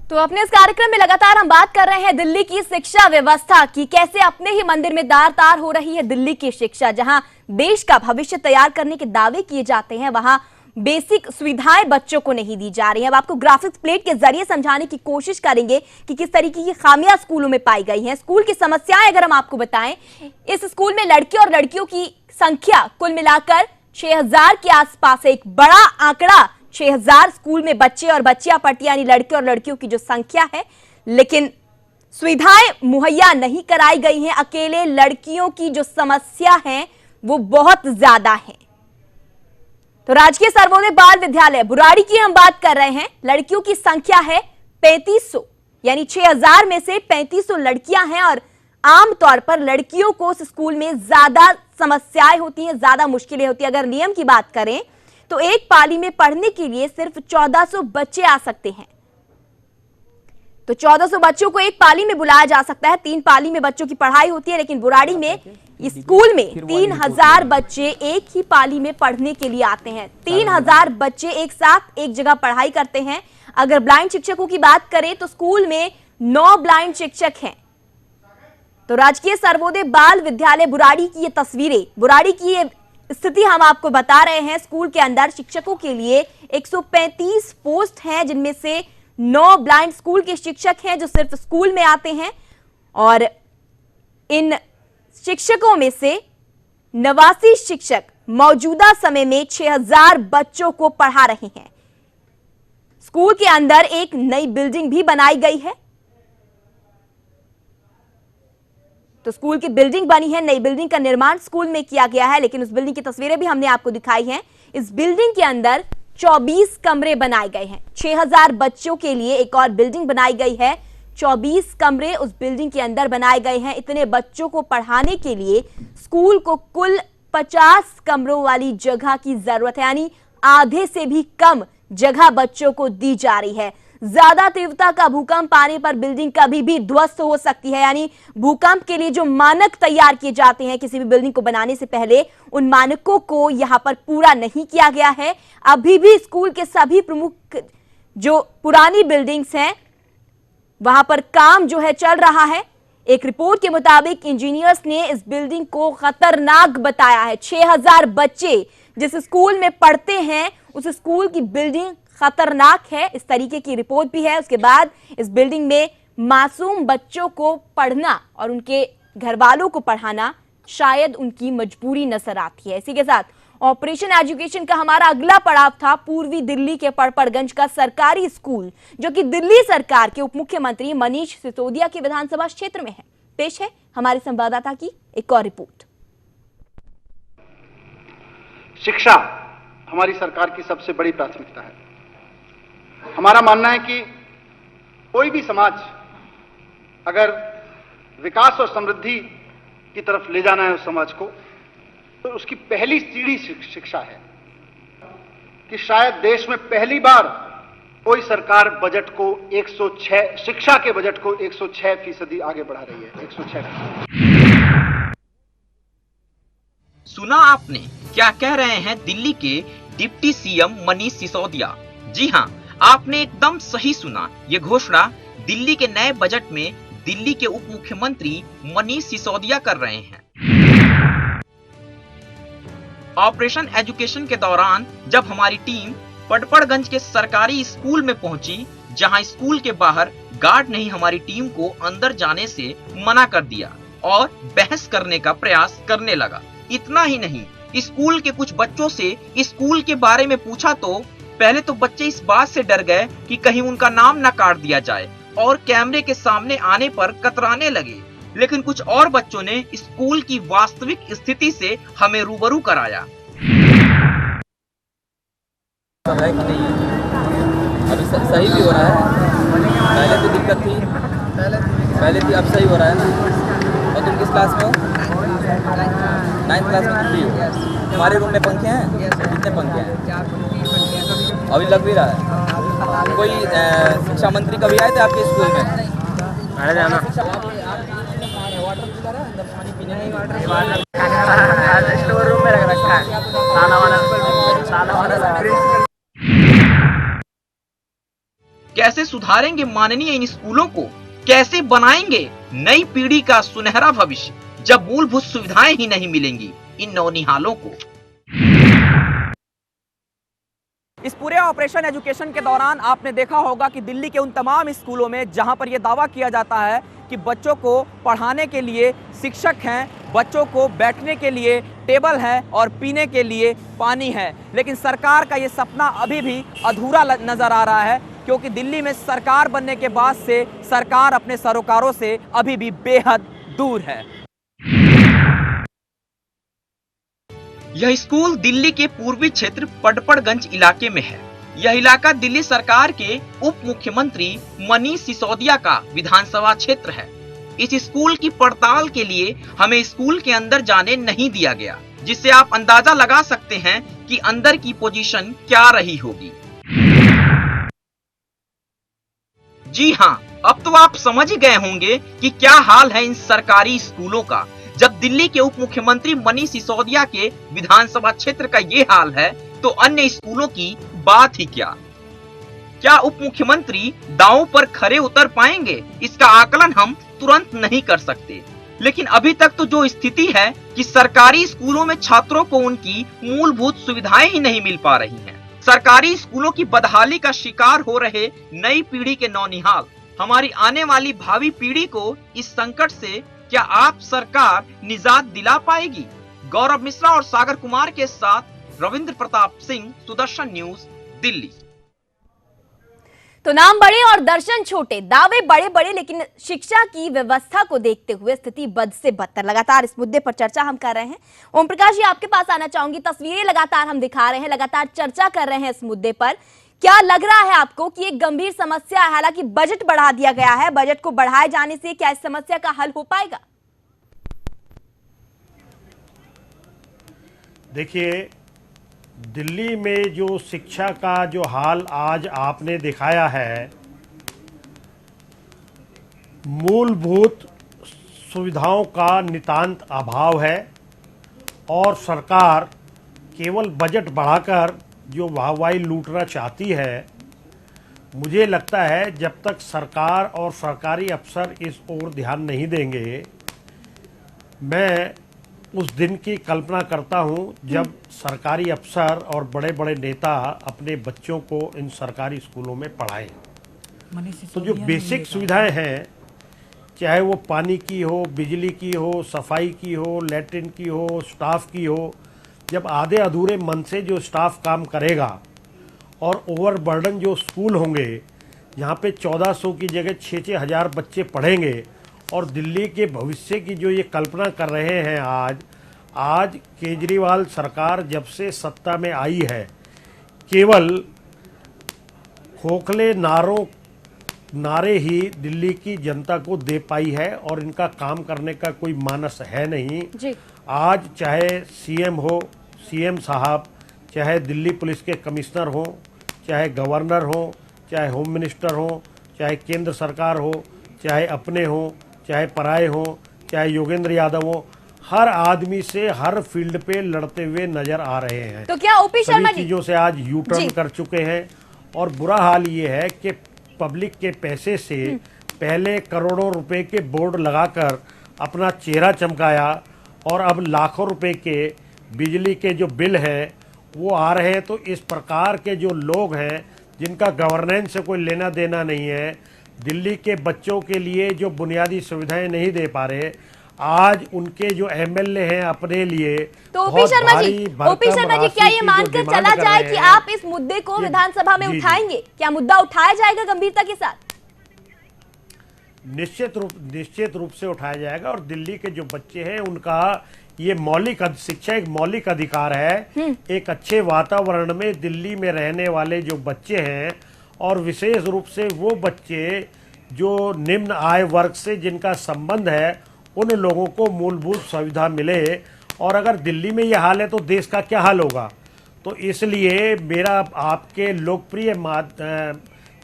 तो अपने इस कार्यक्रम में लगातार हम बात कर रहे हैं दिल्ली की शिक्षा व्यवस्था की, कैसे अपने ही मंदिर में दार तार हो रही है दिल्ली की शिक्षा। जहां देश का भविष्य तैयार करने के दावे किए जाते हैं, वहां बेसिक सुविधाएं बच्चों को नहीं दी जा रही हैं। अब आपको ग्राफिक्स प्लेट के जरिए समझाने की कोशिश करेंगे कि किस तरीके की खामियां स्कूलों में पाई गई हैं। स्कूल की समस्याएं अगर हम आपको बताएं, इस स्कूल में लड़के और लड़कियों की संख्या कुल मिलाकर 6000 के आसपास है। एक बड़ा आंकड़ा, 6000 स्कूल में बच्चे और बच्चियां पढ़ती, यानी लड़के और लड़कियों की जो संख्या है, लेकिन सुविधाएं मुहैया नहीं कराई गई हैं। अकेले लड़कियों की जो समस्या है वो बहुत ज्यादा है। तो राजकीय सर्वोदय बाल विद्यालय बुराड़ी की हम बात कर रहे हैं, लड़कियों की संख्या है 3500, यानी 6000 में से 3500 लड़कियां हैं, और आमतौर पर लड़कियों को उस स्कूल में ज्यादा समस्याएं होती हैं, ज्यादा मुश्किलें होती हैं। अगर नियम की बात करें तो एक पाली में पढ़ने के लिए सिर्फ 1400 बच्चे आ सकते हैं। तो 1400 बच्चों को एक पाली में बुलाया जा सकता है, 3 पाली में बच्चों की पढ़ाई होती है। लेकिन बुराड़ी में स्कूल में 3000 बच्चे एक ही पाली में पढ़ने के लिए आते हैं। 3000 बच्चे एक साथ एक जगह पढ़ाई करते हैं। अगर ब्लाइंड शिक्षकों की बात करें तो स्कूल में 9 ब्लाइंड शिक्षक हैं। तो राजकीय सर्वोदय बाल विद्यालय बुराड़ी की ये तस्वीरें, बुराड़ी की ये स्थिति हम आपको बता रहे हैं। स्कूल के अंदर शिक्षकों के लिए 135 पोस्ट हैं, जिनमें से 9 ब्लाइंड स्कूल के शिक्षक हैं जो सिर्फ स्कूल में आते हैं, और इन शिक्षकों में से 89 शिक्षक मौजूदा समय में 6000 बच्चों को पढ़ा रहे हैं। स्कूल के अंदर एक नई बिल्डिंग भी बनाई गई है। तो स्कूल की बिल्डिंग बनी है, नई बिल्डिंग का निर्माण स्कूल में किया गया है, लेकिन उस बिल्डिंग की तस्वीरें भी हमने आपको दिखाई हैं। इस बिल्डिंग के अंदर 24 कमरे बनाए गए हैं। 6000 बच्चों के लिए एक और बिल्डिंग बनाई गई है, 24 कमरे उस बिल्डिंग के अंदर बनाए गए हैं। इतने बच्चों को पढ़ाने के लिए स्कूल को कुल 50 कमरों वाली जगह की जरूरत है, यानी आधे से भी कम जगह बच्चों को दी जा रही है। ज्यादा तीव्रता का भूकंप आने पर बिल्डिंग कभी भी ध्वस्त हो सकती है, यानी भूकंप के लिए जो मानक तैयार किए जाते हैं किसी भी बिल्डिंग को बनाने से पहले, उन मानकों को यहां पर पूरा नहीं किया गया है। अभी भी स्कूल के सभी प्रमुख जो पुरानी बिल्डिंग्स हैं वहां पर काम जो है चल रहा है। एक रिपोर्ट के मुताबिक इंजीनियर्स ने इस बिल्डिंग को खतरनाक बताया है। 6000 बच्चे जिस स्कूल में पढ़ते हैं उस स्कूल की बिल्डिंग खतरनाक है, इस तरीके की रिपोर्ट भी है। उसके बाद इस बिल्डिंग में मासूम बच्चों को पढ़ना और उनके घर वालों को पढ़ाना शायद उनकी मजबूरी नजर आती है। इसी के साथ ऑपरेशन एजुकेशन का हमारा अगला पड़ाव था पूर्वी दिल्ली के पड़पड़गंज का सरकारी स्कूल, जो कि दिल्ली सरकार के उप मुख्यमंत्री मनीष सिसोदिया के विधानसभा क्षेत्र में है। पेश है हमारे संवाददाता की एक और रिपोर्ट। शिक्षा हमारी सरकार की सबसे बड़ी प्राथमिकता है। हमारा मानना है कि कोई भी समाज अगर विकास और समृद्धि की तरफ ले जाना है उस समाज को, तो उसकी पहली सीढ़ी शिक्षा है। कि शायद देश में पहली बार कोई सरकार बजट को 106 शिक्षा के बजट को 106% आगे बढ़ा रही है। 106। सुना आपने क्या कह रहे हैं दिल्ली के डिप्टी सीएम मनीष सिसोदिया। जी हां, आपने एकदम सही सुना, ये घोषणा दिल्ली के नए बजट में दिल्ली के उप मुख्यमंत्री मनीष सिसोदिया कर रहे हैं। ऑपरेशन एजुकेशन के दौरान जब हमारी टीम पटपड़गंज के सरकारी स्कूल में पहुंची, जहां स्कूल के बाहर गार्ड ने ही हमारी टीम को अंदर जाने से मना कर दिया और बहस करने का प्रयास करने लगा। इतना ही नहीं, स्कूल के कुछ बच्चों से स्कूल के बारे में पूछा तो पहले तो बच्चे इस बात से डर गए कि कहीं उनका नाम न काट दिया जाए और कैमरे के सामने आने पर कतराने लगे। लेकिन कुछ और बच्चों ने स्कूल की वास्तविक स्थिति से हमें रूबरू कराया। है कि नहीं है? अभी सही भी हो रहा है। पहले तो दिक्कत थी, पहले थी, अब सही हो रहा है ना। और तुम किस क्लास में हो? 9th क्लास में तुम भी हो। तुम्हारे रूम में पंखे हैं? कितने पंखे हैं? अभी लग भी रहा है। कोई शिक्षा मंत्री कभी आए थे आपके स्कूल में? स्टोर रूम में रख रखा है, कैसे सुधारेंगे माननीय इन स्कूलों को? कैसे बनाएंगे नई पीढ़ी का सुनहरा भविष्य जब मूलभूत सुविधाएं ही नहीं मिलेंगी इन नौनिहालों को? इस पूरे ऑपरेशन एजुकेशन के दौरान आपने देखा होगा कि दिल्ली के उन तमाम स्कूलों में जहां पर यह दावा किया जाता है कि बच्चों को पढ़ाने के लिए शिक्षक हैं, बच्चों को बैठने के लिए टेबल है और पीने के लिए पानी है, लेकिन सरकार का ये सपना अभी भी अधूरा नजर आ रहा है, क्योंकि दिल्ली में सरकार बनने के बाद से सरकार अपने सरोकारों से अभी भी बेहद दूर है। यह स्कूल दिल्ली के पूर्वी क्षेत्र पटपड़गंज इलाके में है। यह इलाका दिल्ली सरकार के उप मुख्यमंत्री मनीष सिसोदिया का विधानसभा क्षेत्र है। इस स्कूल की पड़ताल के लिए हमें स्कूल के अंदर जाने नहीं दिया गया, जिससे आप अंदाजा लगा सकते हैं कि अंदर की पोजीशन क्या रही होगी। जी हाँ, अब तो आप समझ ही गए होंगे कि क्या हाल है इन सरकारी स्कूलों का। जब दिल्ली के उप मुख्यमंत्री मनीष सिसोदिया के विधानसभा क्षेत्र का ये हाल है, तो अन्य स्कूलों की बात ही क्या। क्या उप मुख्यमंत्री दांव पर खरे उतर पाएंगे, इसका आकलन हम तुरंत नहीं कर सकते। लेकिन अभी तक तो जो स्थिति है कि सरकारी स्कूलों में छात्रों को उनकी मूलभूत सुविधाएं ही नहीं मिल पा रही हैं। सरकारी स्कूलों की बदहाली का शिकार हो रहे नई पीढ़ी के नौनिहाल, हमारी आने वाली भावी पीढ़ी को इस संकट से क्या आप सरकार निजात दिला पाएगी? गौरव मिश्रा और सागर कुमार के साथ रविंद्र प्रताप सिंह, सुदर्शन न्यूज, दिल्ली। तो नाम बड़े और दर्शन छोटे, दावे बड़े बड़े, लेकिन शिक्षा की व्यवस्था को देखते हुए स्थिति बद से बदतर। लगातार इस मुद्दे पर चर्चा हम कर रहे हैं। ओम प्रकाश जी, आपके पास आना चाहूंगी। तस्वीरें लगातार हम दिखा रहे हैं, लगातार चर्चा कर रहे हैं इस मुद्दे पर। क्या लग रहा है आपको कि एक गंभीर समस्या है? हालांकि बजट बढ़ा दिया गया है, बजट को बढ़ाए जाने से क्या इस समस्या का हल हो पाएगा? देखिए, दिल्ली में जो शिक्षा का जो हाल आज आपने दिखाया है, मूलभूत सुविधाओं का नितांत अभाव है और सरकार केवल बजट बढ़ाकर जो वाहवाही लूटना चाहती है। मुझे लगता है जब तक सरकार और सरकारी अफसर इस ओर ध्यान नहीं देंगे, मैं उस दिन की कल्पना करता हूं जब सरकारी अफसर और बड़े बड़े नेता अपने बच्चों को इन सरकारी स्कूलों में पढ़ाएं। तो जो बेसिक सुविधाएं हैं, चाहे वो पानी की हो, बिजली की हो, सफाई की हो, लैट्रिन की हो, स्टाफ की हो, जब आधे अधूरे मन से जो स्टाफ काम करेगा और ओवरबर्डन जो स्कूल होंगे, यहाँ पे 1400 की जगह 6-6 हज़ार बच्चे पढ़ेंगे और दिल्ली के भविष्य की जो ये कल्पना कर रहे हैं आज केजरीवाल सरकार जब से सत्ता में आई है, केवल खोखले नारे ही दिल्ली की जनता को दे पाई है और इनका काम करने का कोई मानस है नहीं जी। आज चाहे सीएम साहब, चाहे दिल्ली पुलिस के कमिश्नर हो, चाहे गवर्नर हो, चाहे होम मिनिस्टर हो, चाहे केंद्र सरकार हो, चाहे अपने हो, चाहे पराए हो, चाहे योगेंद्र यादव हो, हर आदमी से हर फील्ड पे लड़ते हुए नजर आ रहे हैं। तो क्या ओपी शर्मा जी चीजों से आज यू टर्न कर चुके हैं और बुरा हाल ये है कि पब्लिक के पैसे से पहले करोड़ों रुपए के बोर्ड लगाकर अपना चेहरा चमकाया और अब लाखों रुपए के बिजली के जो बिल हैं वो आ रहे हैं। तो इस प्रकार के जो लोग हैं जिनका गवर्नेंस से कोई लेना देना नहीं है, दिल्ली के बच्चों के लिए जो बुनियादी सुविधाएं नहीं दे पा रहे, आज उनके जो एमएलए हैं अपने लिए तो ओपी शर्मा जी क्या ये मानकर चला जाए कि आप इस मुद्दे को विधानसभा में उठाएंगे? क्या मुद्दा उठाया जाएगा गंभीरता के साथ? निश्चित रूप से उठाया जाएगा और दिल्ली के जो बच्चे हैं उनका ये शिक्षा एक मौलिक अधिकार है। एक अच्छे वातावरण में दिल्ली में रहने वाले जो बच्चे हैं और विशेष रूप से वो बच्चे जो निम्न आय वर्ग से जिनका संबंध है, उन लोगों को मूलभूत सुविधा मिले। और अगर दिल्ली में ये हाल है तो देश का क्या हाल होगा। तो इसलिए मेरा आपके लोकप्रिय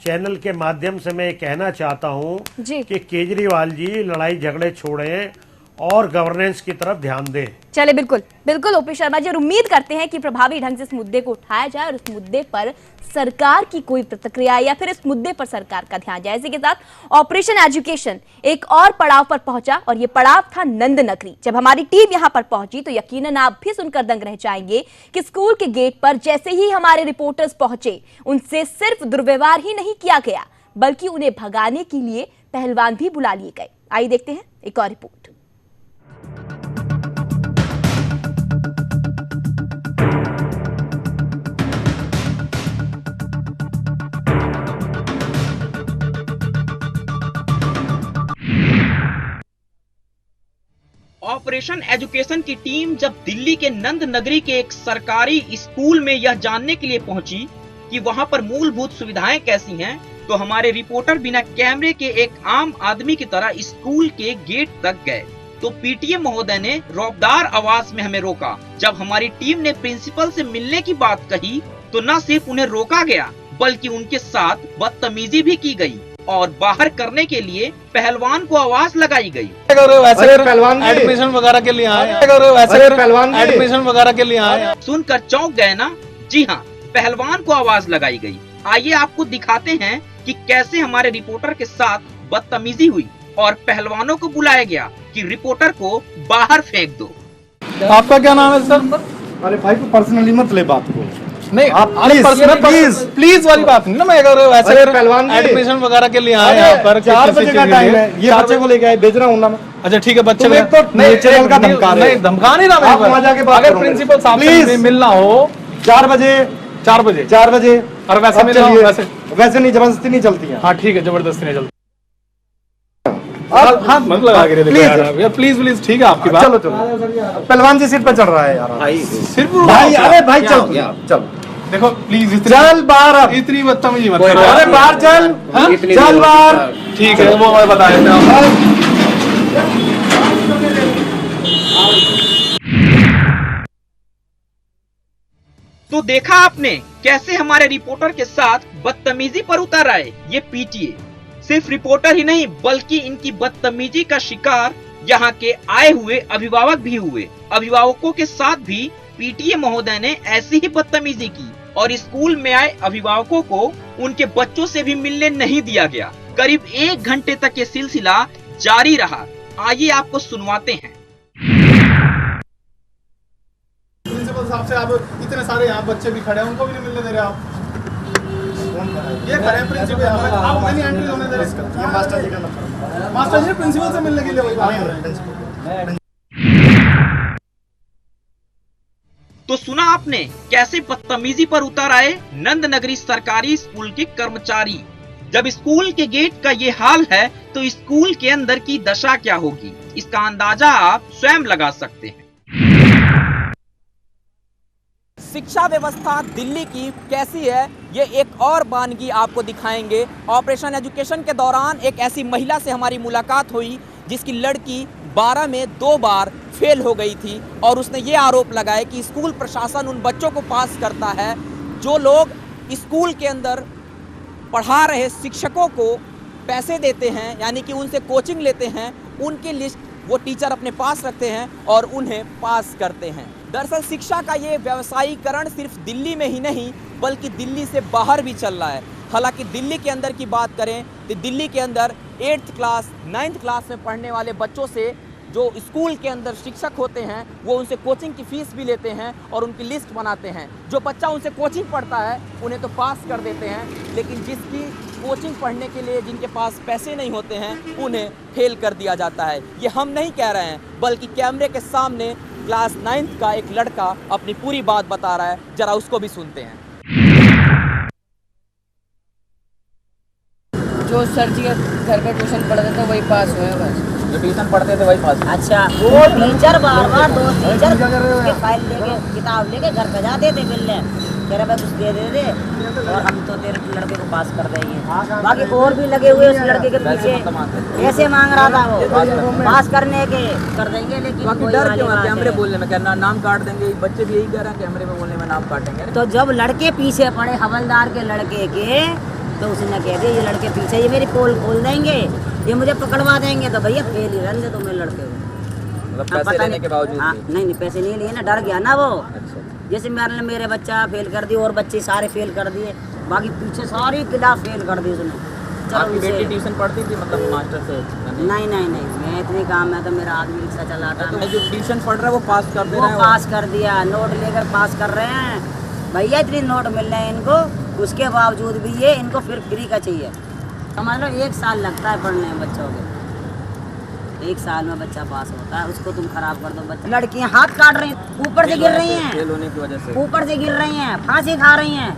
चैनल के माध्यम से मैं कहना चाहता हूं कि केजरीवाल जी लड़ाई झगड़े छोड़ें और गवर्नेंस की तरफ ध्यान दें। चले बिल्कुल ओपी शर्मा जी, और उम्मीद करते हैं कि प्रभावी ढंग से इस मुद्दे को उठाया जाए और इस मुद्दे पर सरकार की कोई प्रतिक्रिया या फिर इस मुद्दे पर सरकार का ध्यान जाए। इसी के साथ ऑपरेशन एजुकेशन एक और पड़ाव पर पहुंचा और ये पड़ाव था नंद नगरी। जब हमारी टीम यहां पर पहुंची तो यकीनन आप भी सुनकर दंग रह जाएंगे कि स्कूल के गेट पर जैसे ही हमारे रिपोर्टर्स पहुंचे, उनसे सिर्फ दुर्व्यवहार ही नहीं किया गया बल्कि उन्हें भगाने के लिए पहलवान भी बुला लिए गए। आइए देखते हैं एक और रिपोर्ट। ऑपरेशन एजुकेशन की टीम जब दिल्ली के नंद नगरी के एक सरकारी स्कूल में यह जानने के लिए पहुंची कि वहां पर मूलभूत सुविधाएं कैसी हैं, तो हमारे रिपोर्टर बिना कैमरे के एक आम आदमी की तरह स्कूल के गेट तक गए। तो पीटीए महोदय ने रौबदार आवाज में हमें रोका। जब हमारी टीम ने प्रिंसिपल से मिलने की बात कही तो न सिर्फ उन्हें रोका गया बल्कि उनके साथ बदतमीजी भी की गई और बाहर करने के लिए पहलवान को आवाज लगाई गई। एडमिशन वगैरह के लिए आए, एडमिशन वगैरह के लिए आए। सुनकर चौंक गए ना? जी हाँ, पहलवान को आवाज लगाई गई। आइए आपको दिखाते हैं कि कैसे हमारे रिपोर्टर के साथ बदतमीजी हुई और पहलवानों को बुलाया गया कि रिपोर्टर को बाहर फेंक दो। आपका क्या नाम है सर? अरे भाई को पर्सनली मत ले बात को। नहीं, आप प्लीज वाली बात नहीं ना। मैं अगर वैसे एडमिशन वगैरह के लिए आए यहाँ पर 4 बजे का टाइम है, ये बच्चे को लेके आए, भेज रहा हूँ ना मैं। अच्छा ठीक है, बच्चे नहीं चैनल का धमका रहे, नहीं धमका नहीं रहा। आप वहाँ जाके बात अगर प्रिंसिपल साहब से मिलना हो 4 बजे और वैसे मिलना हो, वैसे नहीं, जबरदस्ती नहीं चलती है। हाँ ठीक है, जबरदस्ती नहीं चलती। हाथ मत लगा के प्लीज ठीक है आपकी बात। चलो पहलवान जी सिर पे चढ़ रहा है यार। सिर भाई, अरे भाई चल देखो प्लीज, चल बाहर, इतनी बदतमीजी मत करो। अरे बाहर चल बाहर। ठीक है, वो मैं बता देता हूँ। तो देखा आपने कैसे हमारे रिपोर्टर के साथ बदतमीजी पर उतर आए ये पीटीए। सिर्फ रिपोर्टर ही नहीं बल्कि इनकी बदतमीजी का शिकार यहाँ के आए हुए अभिभावक भी हुए। अभिभावकों के साथ भी पीटीए महोदय ने ऐसी ही बदतमीजी की और स्कूल में आए अभिभावकों को उनके बच्चों से भी मिलने नहीं दिया गया। करीब 1 घंटे तक ये सिलसिला जारी रहा। आइए आपको सुनवाते हैं। प्रिंसिपल साहब से आप इतने सारे यहाँ बच्चे भी खड़े हैं, उनको भी नहीं मिलने दे रहे आप। ये खड़े हैं प्रिंसिपल, आप नहीं एंट्री होने दे रहे। मास्टर जी प्रिंसिपल से मिलने के लिए वही बात कर रहे हैं। तो सुना आपने कैसे बदतमीजी पर उतर आए नंद नगरी सरकारी स्कूल के कर्मचारी। जब स्कूल के गेट का ये हाल है तो स्कूल के अंदर की दशा क्या होगी, इसका अंदाजा आप स्वयं लगा सकते हैं। शिक्षा व्यवस्था दिल्ली की कैसी है, ये एक और बानगी आपको दिखाएंगे। ऑपरेशन एजुकेशन के दौरान एक ऐसी महिला से हमारी मुलाकात हुई जिसकी लड़की 12 में 2 बार फेल हो गई थी और उसने ये आरोप लगाया कि स्कूल प्रशासन उन बच्चों को पास करता है जो लोग स्कूल के अंदर पढ़ा रहे शिक्षकों को पैसे देते हैं, यानी कि उनसे कोचिंग लेते हैं, उनकी लिस्ट वो टीचर अपने पास रखते हैं और उन्हें पास करते हैं। दरअसल शिक्षा का ये व्यवसायीकरण सिर्फ दिल्ली में ही नहीं बल्कि दिल्ली से बाहर भी चल रहा है। हालांकि दिल्ली के अंदर की बात करें तो दिल्ली के अंदर 8th क्लास 9th क्लास में पढ़ने वाले बच्चों से जो स्कूल के अंदर शिक्षक होते हैं वो उनसे कोचिंग की फीस भी लेते हैं और उनकी लिस्ट बनाते हैं। जो बच्चा उनसे कोचिंग पढ़ता है उन्हें तो पास कर देते हैं, लेकिन जिसकी कोचिंग पढ़ने के लिए जिनके पास पैसे नहीं होते हैं उन्हें फेल कर दिया जाता है। ये हम नहीं कह रहे हैं बल्कि कैमरे के सामने क्लास 9th का एक लड़का अपनी पूरी बात बता रहा है, जरा उसको भी सुनते हैं। जो सर जी के घर पे ट्यूशन पढ़ते थे वही पास हुए हैं बस। जो ट्यूशन पढ़ते थे वही पास। अच्छा, वो टीचर बार बार दो टीचर उसके फाइल लेके किताब लेके घर पे जाते थे मिलने, कह रहे कुछ दे दे दे और हम तो तेरे लड़के को पास कर देंगे। बाकी और भी लगे हुए उस लड़के के पीछे पैसे मांग रहा था वो पास करने के, कर देंगे लेकिन बाकी डर क्यों है कैमरे बोलने में? कहना नाम काट देंगे, बच्चे भी यही कह रहे हैं कैमरे में बोलने में नाम काटेंगे। तो जब लड़के पीछे पड़े हवलदार के लड़के के तो उसने कह दिया ये लड़के पीछे ये मेरी पोल खोल देंगे, ये मुझे पकड़वा देंगे, तो भैया फेल ही रहने दे तो मेरे लड़के को। मतलब पैसे लेने के बावजूद? नहीं पैसे नहीं लिए ना, डर गया ना वो। जैसे मेरे बच्चा फेल कर दिए और बच्चे सारे फेल कर दिए, बाकी पीछे सारी क्लास फेल कर दी उसने। आपकी बेटी ट्यूशन पढ़ती थी मतलब मास्टर से? नहीं मैं इतनी काम है तो मेरा आदमी रिक्शा चलाता है। जो ट्यूशन पढ़ रहा है वो पास कर दे रहा है? पास कर दिया, नोट लेकर पास कर रहे हैं भैया, इतनी नोट मिल रहे हैं इनको, उसके बावजूद भी ये इनको फिर फ्री का चाहिए। समझ लो 1 साल लगता है पढ़ने में बच्चों के, 1 साल में बच्चा पास होता है, उसको तुम खराब कर दो। बच्चे लड़कियां हाथ काट रही हैं, ऊपर से गिर रही हैं, फेल होने की वजह से ऊपर से गिर रही हैं, फांसी खा रही हैं।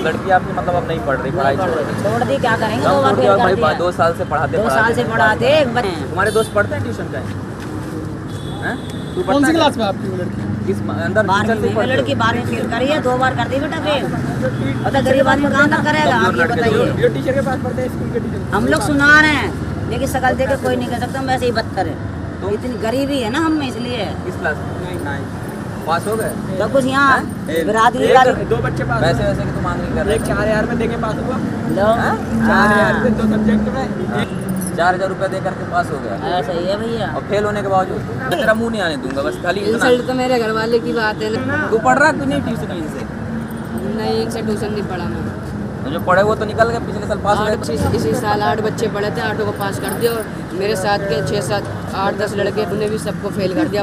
लड़की आपकी मतलब अब नहीं पढ़ रही, पढ़ाई छोड़ दी, क्या करेंगे? 2 साल से पढ़ाते। 2 साल से पढ़ाते। तुम्हारे दोस्त पढ़ते हैं ट्यूशन का? कौन सी क्लास में आपकी लड़की? किस अंदर? 12वीं लड़की 12वीं फेल करी है, 2 बार कर दी बेटा फेल। और गरीब आदमी कहाँ तक करेगा आप ये बताइए। टीचर के पास पढ़ते हैं स्कूल के टीचर? हम लोग सुना रहे हैं लेकिन शकल देख के कोई नहीं कह सकता हम वैसे ही बदतर है। तो इतनी गरीबी है ना हम में, इसलिए। किस क्लास में? पास हो गए सब कुछ यहाँ बिरादरी 2 बच्चे पास। वैसे वैसे कि तुम मांग नहीं कर रहे? 4000 में देके पास हुआ। 4000 में 2 सब्जेक्ट में 4000 रुपए दे करके पास हो गया। ऐसा ही है भैया। और फेल होने के बावजूद मैं तेरा मुंह नहीं आने दूंगा, बस खाली इंसल्ट तो मेरे घर वाले की बात है ना। तू पढ़ रहा कि नहीं ट्यूशन? इनसे नहीं, इनसे ट्यूशन नहीं पढ़ा मैं। तो जो पढ़े वो तो निकल गए, पिछले साल पास हो गए। इसी साल 8 बच्चे पढ़े थे, 8 को पास कर दिया और मेरे साथ के 6, 7, 8, 10 लड़के उन्हें भी सबको फेल कर दिया।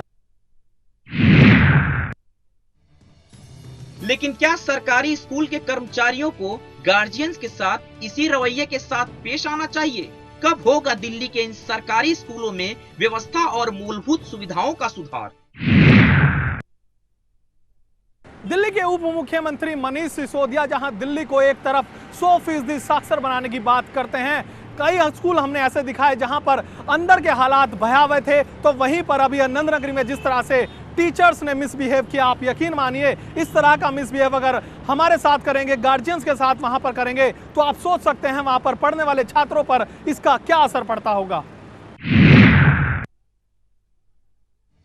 लेकिन क्या सरकारी स्कूल के कर्मचारियों को गार्जियंस के साथ इसी रवैये के साथ पेश आना चाहिए? कब होगा दिल्ली के इन सरकारी स्कूलों में व्यवस्था और मूलभूत सुविधाओं का सुधार? दिल्ली के उप मुख्यमंत्री मनीष सिसोदिया जहां दिल्ली को एक तरफ 100% साक्षर बनाने की बात करते हैं, कई स्कूल हमने ऐसे दिखाए जहां पर अंदर के हालात भयावह थे, तो वहीं पर अभी आनंद नगरी में जिस तरह से टीचर्स ने मिसबिहेव किया, आप यकीन मानिए इस तरह का मिसबिहेव अगर हमारे साथ करेंगे, गार्जियंस के साथ वहां पर करेंगे, तो आप सोच सकते हैं वहां पर पढ़ने वाले छात्रों पर इसका क्या असर पड़ता होगा।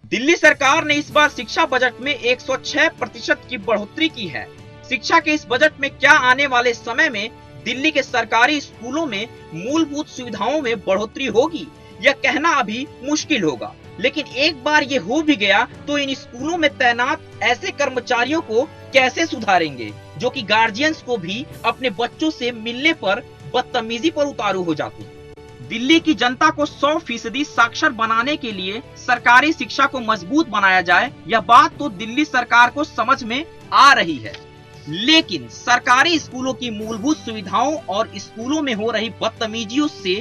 दिल्ली सरकार ने इस बार शिक्षा बजट में 106% की बढ़ोतरी की है। शिक्षा के इस बजट में क्या आने वाले समय में दिल्ली के सरकारी स्कूलों में मूलभूत सुविधाओं में बढ़ोतरी होगी, यह कहना अभी मुश्किल होगा। लेकिन एक बार ये हो भी गया तो इन स्कूलों में तैनात ऐसे कर्मचारियों को कैसे सुधारेंगे जो कि गार्जियंस को भी अपने बच्चों से मिलने पर बदतमीजी पर उतारू हो जाते हैं। दिल्ली की जनता को 100% साक्षर बनाने के लिए सरकारी शिक्षा को मजबूत बनाया जाए, यह बात तो दिल्ली सरकार को समझ में आ रही है। लेकिन सरकारी स्कूलों की मूलभूत सुविधाओं और स्कूलों में हो रही बदतमीजियों से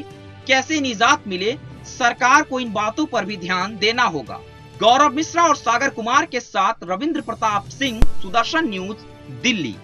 कैसे निजात मिले, सरकार को इन बातों पर भी ध्यान देना होगा। गौरव मिश्रा और सागर कुमार के साथ रविंद्र प्रताप सिंह, सुदर्शन न्यूज, दिल्ली।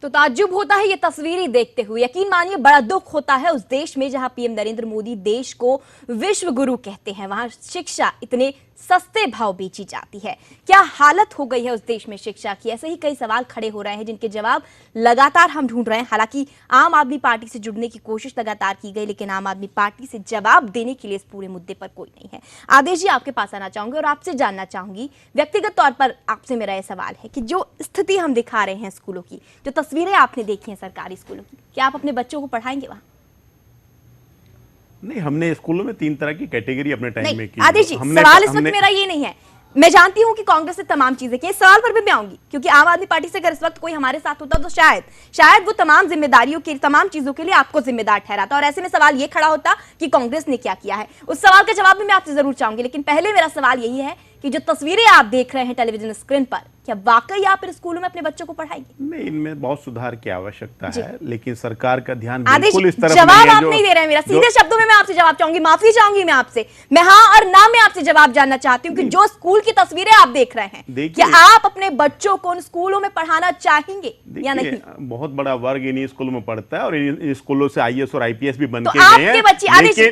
तो ताज्जुब होता है ये तस्वीरें देखते हुए। यकीन मानिए बड़ा दुख होता है उस देश में जहां पीएम नरेंद्र मोदी देश को विश्व गुरु कहते हैं, वहां शिक्षा इतने सस्ते भाव बेची जाती है। क्या हालत हो गई है उस देश में शिक्षा की? ऐसे ही कई सवाल खड़े हो रहे हैं जिनके जवाब लगातार हम ढूंढ रहे हैं। हालांकि आम आदमी पार्टी से जुड़ने की कोशिश लगातार की गई, लेकिन आम आदमी पार्टी से जवाब देने के लिए इस पूरे मुद्दे पर कोई नहीं है। आदेश जी, आपके पास आना चाहूंगी और आपसे जानना चाहूंगी, व्यक्तिगत तौर पर आपसे मेरा यह सवाल है कि जो स्थिति हम दिखा रहे हैं स्कूलों की, जो तस्वीरें आपने देखी हैं सरकारी स्कूलों की, क्या आप अपने बच्चों को पढ़ाएंगे वहां? नहीं, हमने स्कूलों में 3 तरह की कैटेगरी अपने टाइम में की। आदेश जी, सवाल इस वक्त मेरा ये नहीं है। मैं जानती हूं कि कांग्रेस ने तमाम चीजें की, इस सवाल पर भी मैं आऊंगी, क्योंकि आम आदमी पार्टी से अगर इस वक्त कोई हमारे साथ होता तो शायद वो तमाम जिम्मेदारियों के, तमाम चीजों के लिए आपको जिम्मेदार ठहराता, और ऐसे में सवाल ये खड़ा होता कि कांग्रेस ने क्या किया है। उस सवाल का जवाब भी मैं आपसे जरूर चाहूंगी, लेकिन पहले मेरा सवाल यही है कि जो तस्वीरें आप देख रहे हैं टेलीविजन स्क्रीन पर, क्या वाकई आप इन स्कूलों में अपने बच्चों को पढ़ाएंगे? नहीं, इनमें बहुत सुधार की आवश्यकता है, लेकिन सरकार का ध्यान आदेश, बिल्कुल इस तरफ जवाब नहीं है आप नहीं दे रहे हैं मेरा। सीधे शब्दों में मैं आपसे जवाब चाहूंगी, माफी चाहूंगी मैं आपसे, मैं हाँ और ना में आपसे जवाब जानना चाहती हूँ कि जो स्कूल की तस्वीरें आप देख रहे हैं, क्या आप अपने बच्चों को उन स्कूलों में पढ़ाना चाहेंगे या नहीं? बहुत बड़ा वर्ग इन्हीं स्कूलों में पढ़ता है और इन स्कूलों से IAS और IPS भी बन तो के गए हैं।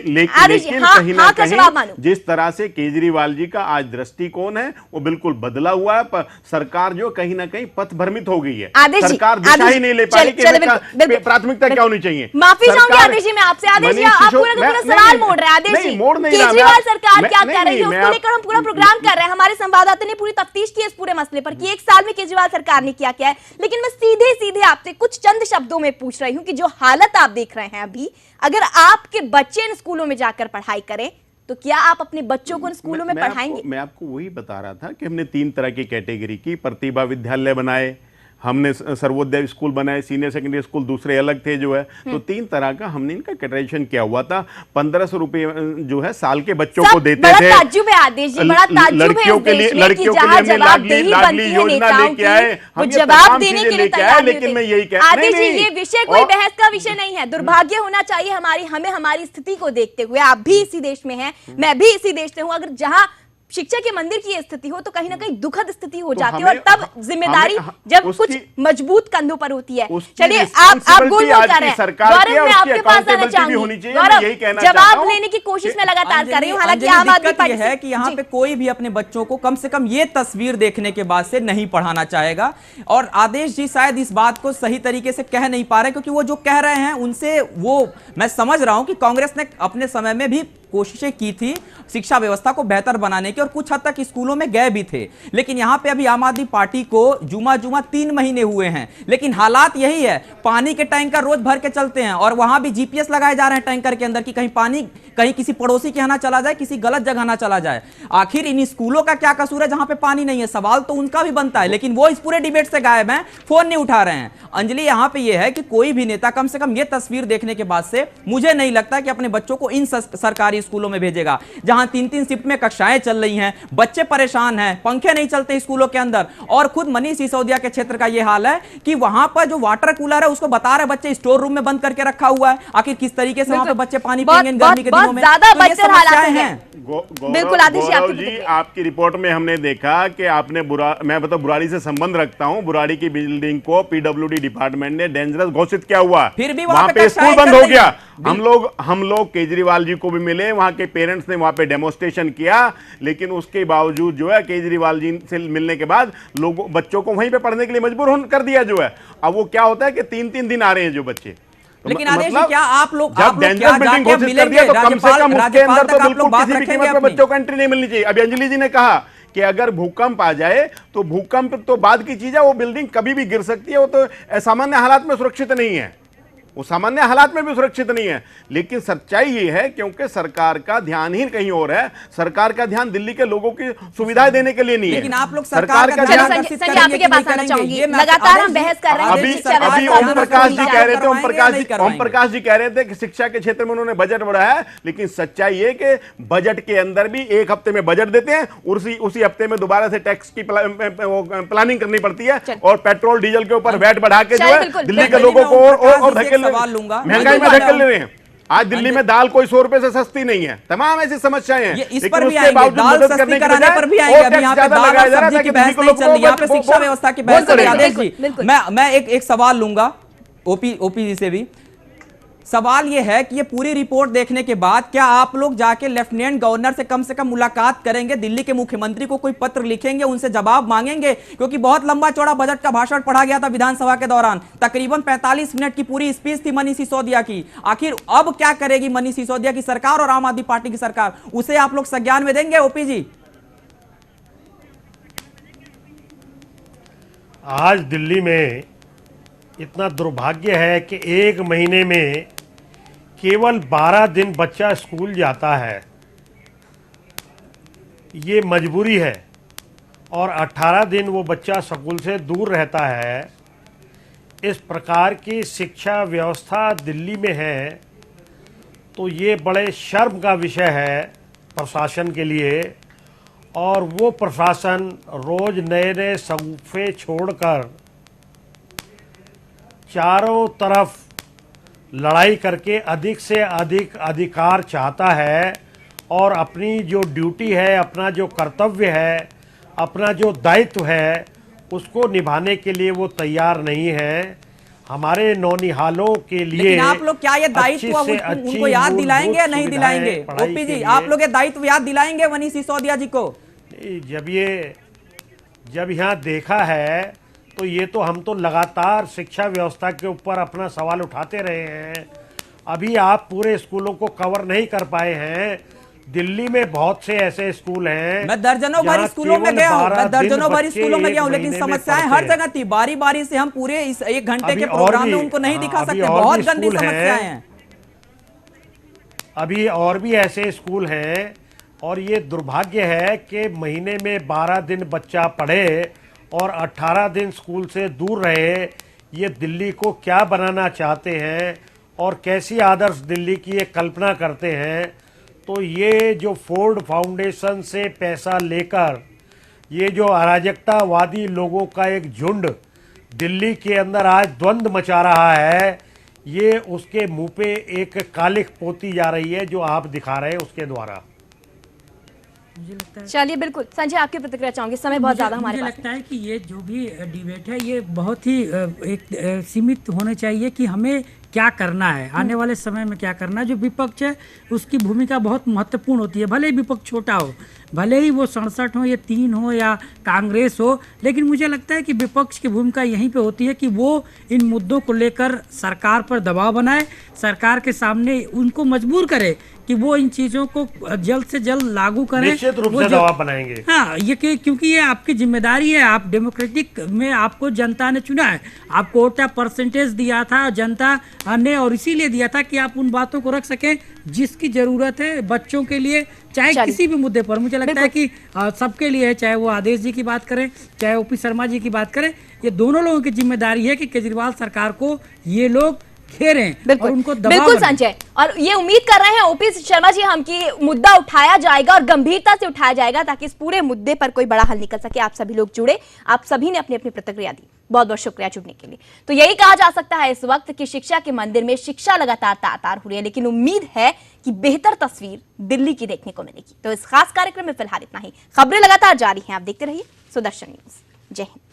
लेकिन कहीं ना कहीं जिस तरह से केजरीवाल जी का आज दृष्टिकोण है वो बिल्कुल बदला हुआ है। सरकार जो कहीं ना कहीं पथ भ्रमित हो गई है, सरकार दिशा ही नहीं ले पा रही कि प्राथमिकता क्या होनी चाहिए। माफी चाहूंगी आदेश जी मैं आपसे। आदेश जी, आप पूरा का पूरा सवाल मोड़ रहे हैं। आदेश जी, केजरीवाल सरकार क्या कर रही है उसको लेकर हम पूरा प्रोग्राम कर रहे हैं। हमारे संवाददाता ने पूरी तफ्तीश की इस पूरे मसले पर कि 1 साल में केजरीवाल सरकार ने क्या किया है, लेकिन मैं सीधे सीधे आपसे कुछ चंद शब्दों में पूछ रही हूँ कि जो हालत आप देख रहे हैं अभी, अगर आपके बच्चे इन स्कूलों में जाकर पढ़ाई करें तो क्या आप अपने बच्चों को इन स्कूलों में पढ़ाएंगे? मैं आपको वही बता रहा था कि हमने 3 तरह की कैटेगरी की, प्रतिभा विद्यालय बनाए, हमने सर्वोदय स्कूल बनाए, सीनियर सेकेंडरी स्कूल दूसरे अलग थे जो है, तो 3 तरह का हमने इनका कैटेगराइजेशन किया हुआ था। 1500 रुपए जो है साल के बच्चों को देते थे। ताज्जुब है आदेश जी, बड़ा ताज्जुब है लड़कियों के लिए हमने लाडली योजना लेके आए, हम जवाब देने के लिए तैयार। लेकिन मैं यही कह आदेश जी, ये विषय कोई बहस का विषय नहीं है। दुर्भाग्य होना चाहिए हमें हमारी स्थिति को देखते हुए, आप भी इसी देश में हैं, मैं भी इसी देश से हूं, अगर जहां शिक्षा के मंदिर की स्थिति हो तो कहीं ना कहीं दुखद स्थिति हो जाती है, और तब जिम्मेदारी जब कुछ मजबूत कंधों पर होती है। चलिए, आप गोल बोल कर रहे हैं। गौरव, मैं आपके पास आना चाहूंगी। गौरव, जवाब लेने की कोशिश में लगातार कर रही हूँ। हालांकि आम आदमी पार्टी है कि यहाँ पे कोई भी अपने बच्चों को कम से कम ये तस्वीर देखने के बाद से नहीं पढ़ाना चाहेगा, और आदेश जी शायद इस बात को सही तरीके से कह नहीं पा रहे, क्योंकि वो जो कह रहे हैं उनसे वो मैं समझ रहा हूं कि कांग्रेस ने अपने समय में भी कोशिशें की थी शिक्षा व्यवस्था को बेहतर बनाने की, और कुछ हद तक स्कूलों में गए भी थे, लेकिन यहां पे अभी आम आदमी पार्टी को जुमा 3 महीने हुए हैं, लेकिन हालात यही है, पानी के टैंकर रोज भर के चलते हैं और वहां भी GPS लगाए जा रहे हैं टैंकर के अंदर कि कहीं पानी कहीं किसी पड़ोसी के यहाँ ना चला जाए, किसी गलत जगह ना चला जाए। आखिर इन स्कूलों का क्या कसूर है जहां पे पानी नहीं है? सवाल तो उनका भी बनता है, लेकिन वो इस पूरे डिबेट से गायब हैं, फोन नहीं उठा रहे हैं। अंजलि, यहां पे ये है कि कोई भी नेता कम से कम ये तस्वीर देखने के बाद से मुझे नहीं लगता कि अपने बच्चों को इन सरकारी स्कूलों में भेजेगा जहां 3-3 शिफ्ट में कक्षाएं चल रही हैं, बच्चे परेशान हैं, पंखे नहीं चलते स्कूलों के अंदर, और खुद मनीष सिसोदिया के क्षेत्र का यह हाल है कि वहां पर जो वाटर कूलर है उसको बता रहे बच्चे स्टोर रूम में बंद करके रखा हुआ है। आखिर किस तरीके से वहां पे बच्चे पानी पिएंगे गर्मी के दिनों में? बिल्कुल आदेश जी, आपकी रिपोर्ट में हमने देखा कि आपने मैं बुराड़ी से संबंध रखता हूं, बुराड़ी की बिल्डिंग को PWD डिपार्टमेंट ने डेंजरस घोषित किया हुआ, फिर भी वहां पे स्कूल बंद हो गया। हम लोग केजरीवाल जी को भी मिले, वहां के पेरेंट्स ने वहां पे डेमोन्स्ट्रेशन किया, लेकिन उसके बावजूद जो है केजरीवाल जी से मिलने के बाद लोगों बच्चों को वहीं पे पढ़ने के लिए मजबूर कर दिया जो है। अब वो क्या होता है कि 3-3 दिन आ रहे हैं जो बच्चे, लेकिन आदेश क्या आप लोग डेंजर बिल्डिंग घोषित कर दिया तो कम से कम उसके अंदर तो बिल्कुल किसी भी कीमत पर बच्चों को एंट्री नहीं मिलनी चाहिए। अभी अंजलि जी ने कहा कि अगर भूकंप आ जाए तो भूकंप तो बाद की चीज है, वो बिल्डिंग कभी भी गिर सकती है, वो तो सामान्य हालात में सुरक्षित नहीं है, वो सामान्य हालात में भी सुरक्षित नहीं है। लेकिन सच्चाई ये है क्योंकि सरकार का ध्यान ही कहीं और है, सरकार का ध्यान दिल्ली के लोगों की सुविधाएं देने के लिए नहीं है। लेकिन आप लोग सरकार का ध्यान आपके पास आना चाहूंगी, लगातार हम बहस कर रहे हैं। अभी ओम प्रकाश जी कह रहे थे, ओम प्रकाश जी कह रहे थे कि शिक्षा के क्षेत्र में उन्होंने बजट बढ़ाया है, लेकिन सच्चाई ये कि बजट के अंदर भी 1 हफ्ते में बजट देते हैं, उसी हफ्ते में दोबारा से टैक्स की प्लानिंग करनी पड़ती है, और पेट्रोल डीजल के ऊपर वैट बढ़ा के जो है दिल्ली के लोगों को और धकेल महंगाई में धकेल ले रहे हैं। आज दिल्ली में दाल कोई 100 रुपए से सस्ती नहीं है, तमाम ऐसी समस्याएं हैं। इस पर भी आएंगे, दाल सस्ती कराने पर भी आएंगे। अभी यहाँ पे दाल और सब्जी की बहस नहीं चल रही, यहाँ पे शिक्षा व्यवस्था की बहस चल रही है। आदेश जी, मैं एक सवाल लूंगा ओपी जी से भी। सवाल यह है कि ये पूरी रिपोर्ट देखने के बाद क्या आप लोग जाके लेफ्टिनेंट गवर्नर से कम मुलाकात करेंगे, दिल्ली के मुख्यमंत्री को कोई पत्र लिखेंगे, उनसे जवाब मांगेंगे? क्योंकि बहुत लंबा चौड़ा बजट का भाषण पढ़ा गया था विधानसभा के दौरान, तकरीबन 45 मिनट की पूरी स्पीच थी मनीष सिसोदिया की। आखिर अब क्या करेगी मनीष सिसोदिया की सरकार और आम आदमी पार्टी की सरकार, उसे आप लोग संज्ञान में देंगे ओपी जी? आज दिल्ली में इतना दुर्भाग्य है कि एक महीने में केवल 12 दिन बच्चा स्कूल जाता है, ये मजबूरी है, और 18 दिन वो बच्चा स्कूल से दूर रहता है। इस प्रकार की शिक्षा व्यवस्था दिल्ली में है तो ये बड़े शर्म का विषय है प्रशासन के लिए। और वो प्रशासन रोज नए नए सगुफे छोड़कर चारों तरफ लड़ाई करके अधिक से अधिक अधिकार चाहता है, और अपनी जो ड्यूटी है, अपना जो कर्तव्य है, अपना जो दायित्व है, उसको निभाने के लिए वो तैयार नहीं है। हमारे नौनिहालों के लिए लेकिन आप लोग क्या ये दायित्व उनको याद दिलाएंगे या नहीं दिलाएंगे? ओपी जी, आप लोग ये दायित्व याद दिलाएंगे मनीष सिसोदिया जी को? जब यहाँ देखा है तो ये तो हम तो लगातार शिक्षा व्यवस्था के ऊपर अपना सवाल उठाते रहे हैं। अभी आप पूरे स्कूलों को कवर नहीं कर पाए हैं। दिल्ली में बहुत से ऐसे स्कूल हैं, मैं दर्जनों भर स्कूलों में गया हूँ, लेकिन समस्याएं हर जगह थी। बारी बारी से हम पूरे इस 1 घंटे के प्रोग्राम में उनको नहीं दिखा सकते, बहुत गंदी समस्याएं हैं। अभी और भी ऐसे स्कूल हैं, और ये दुर्भाग्य है कि महीने में 12 दिन बच्चा पढ़े और 18 दिन स्कूल से दूर रहे। ये दिल्ली को क्या बनाना चाहते हैं और कैसी आदर्श दिल्ली की ये कल्पना करते हैं? तो ये जो फोर्ड फाउंडेशन से पैसा लेकर ये जो अराजकतावादी लोगों का एक झुंड दिल्ली के अंदर आज द्वंद्व मचा रहा है, ये उसके मुंह पे एक कालिख पोती जा रही है जो आप दिखा रहे हैं उसके द्वारा। चलिए, बिल्कुल संजय, आपकी प्रतिक्रिया चाहूंगी, समय बहुत ज्यादा हमारे पास। मुझे लगता है कि ये जो भी डिबेट है ये बहुत ही एक सीमित होने चाहिए कि हमें क्या करना है, आने वाले समय में क्या करना है। जो विपक्ष है उसकी भूमिका बहुत महत्वपूर्ण होती है, भले ही विपक्ष छोटा हो, भले ही वो 67 हो या 3 हो या कांग्रेस हो, लेकिन मुझे लगता है कि विपक्ष की भूमिका यहीं पे होती है कि वो इन मुद्दों को लेकर सरकार पर दबाव बनाए, सरकार के सामने उनको मजबूर करे कि वो इन चीज़ों को जल्द से जल्द लागू करें। निश्चित रूप से दबाव बनाएंगे। हाँ, ये क्योंकि ये आपकी जिम्मेदारी है। आप डेमोक्रेटिक में आपको जनता ने चुना है, आपको वोट परसेंटेज दिया था जनता ने, और इसीलिए दिया था कि आप उन बातों को रख सकें जिसकी जरूरत है बच्चों के लिए, चाहे किसी भी मुद्दे पर। मुझे लगता है कि सबके लिए है, चाहे वो आदेश जी की बात करें, चाहे ओपी शर्मा जी की बात करें, ये दोनों लोगों की जिम्मेदारी है कि केजरीवाल सरकार को ये लोग घेरें और उनको दबाव। बिल्कुल संजय, और ये उम्मीद कर रहे हैं ओपी शर्मा जी हम कि मुद्दा उठाया जाएगा और गंभीरता से उठाया जाएगा ताकि इस पूरे मुद्दे पर कोई बड़ा हल निकल सके। आप सभी लोग जुड़े, आप सभी ने अपनी अपनी प्रतिक्रिया दी, बहुत बहुत शुक्रिया जुड़ने के लिए। तो यही कहा जा सकता है इस वक्त कि शिक्षा के मंदिर में शिक्षा लगातार तार हो रही है, लेकिन उम्मीद है कि बेहतर तस्वीर दिल्ली की देखने को मिलेगी। तो इस खास कार्यक्रम में फिलहाल इतना ही। खबरें लगातार जारी हैं, आप देखते रहिए सुदर्शन न्यूज। जय हिंद।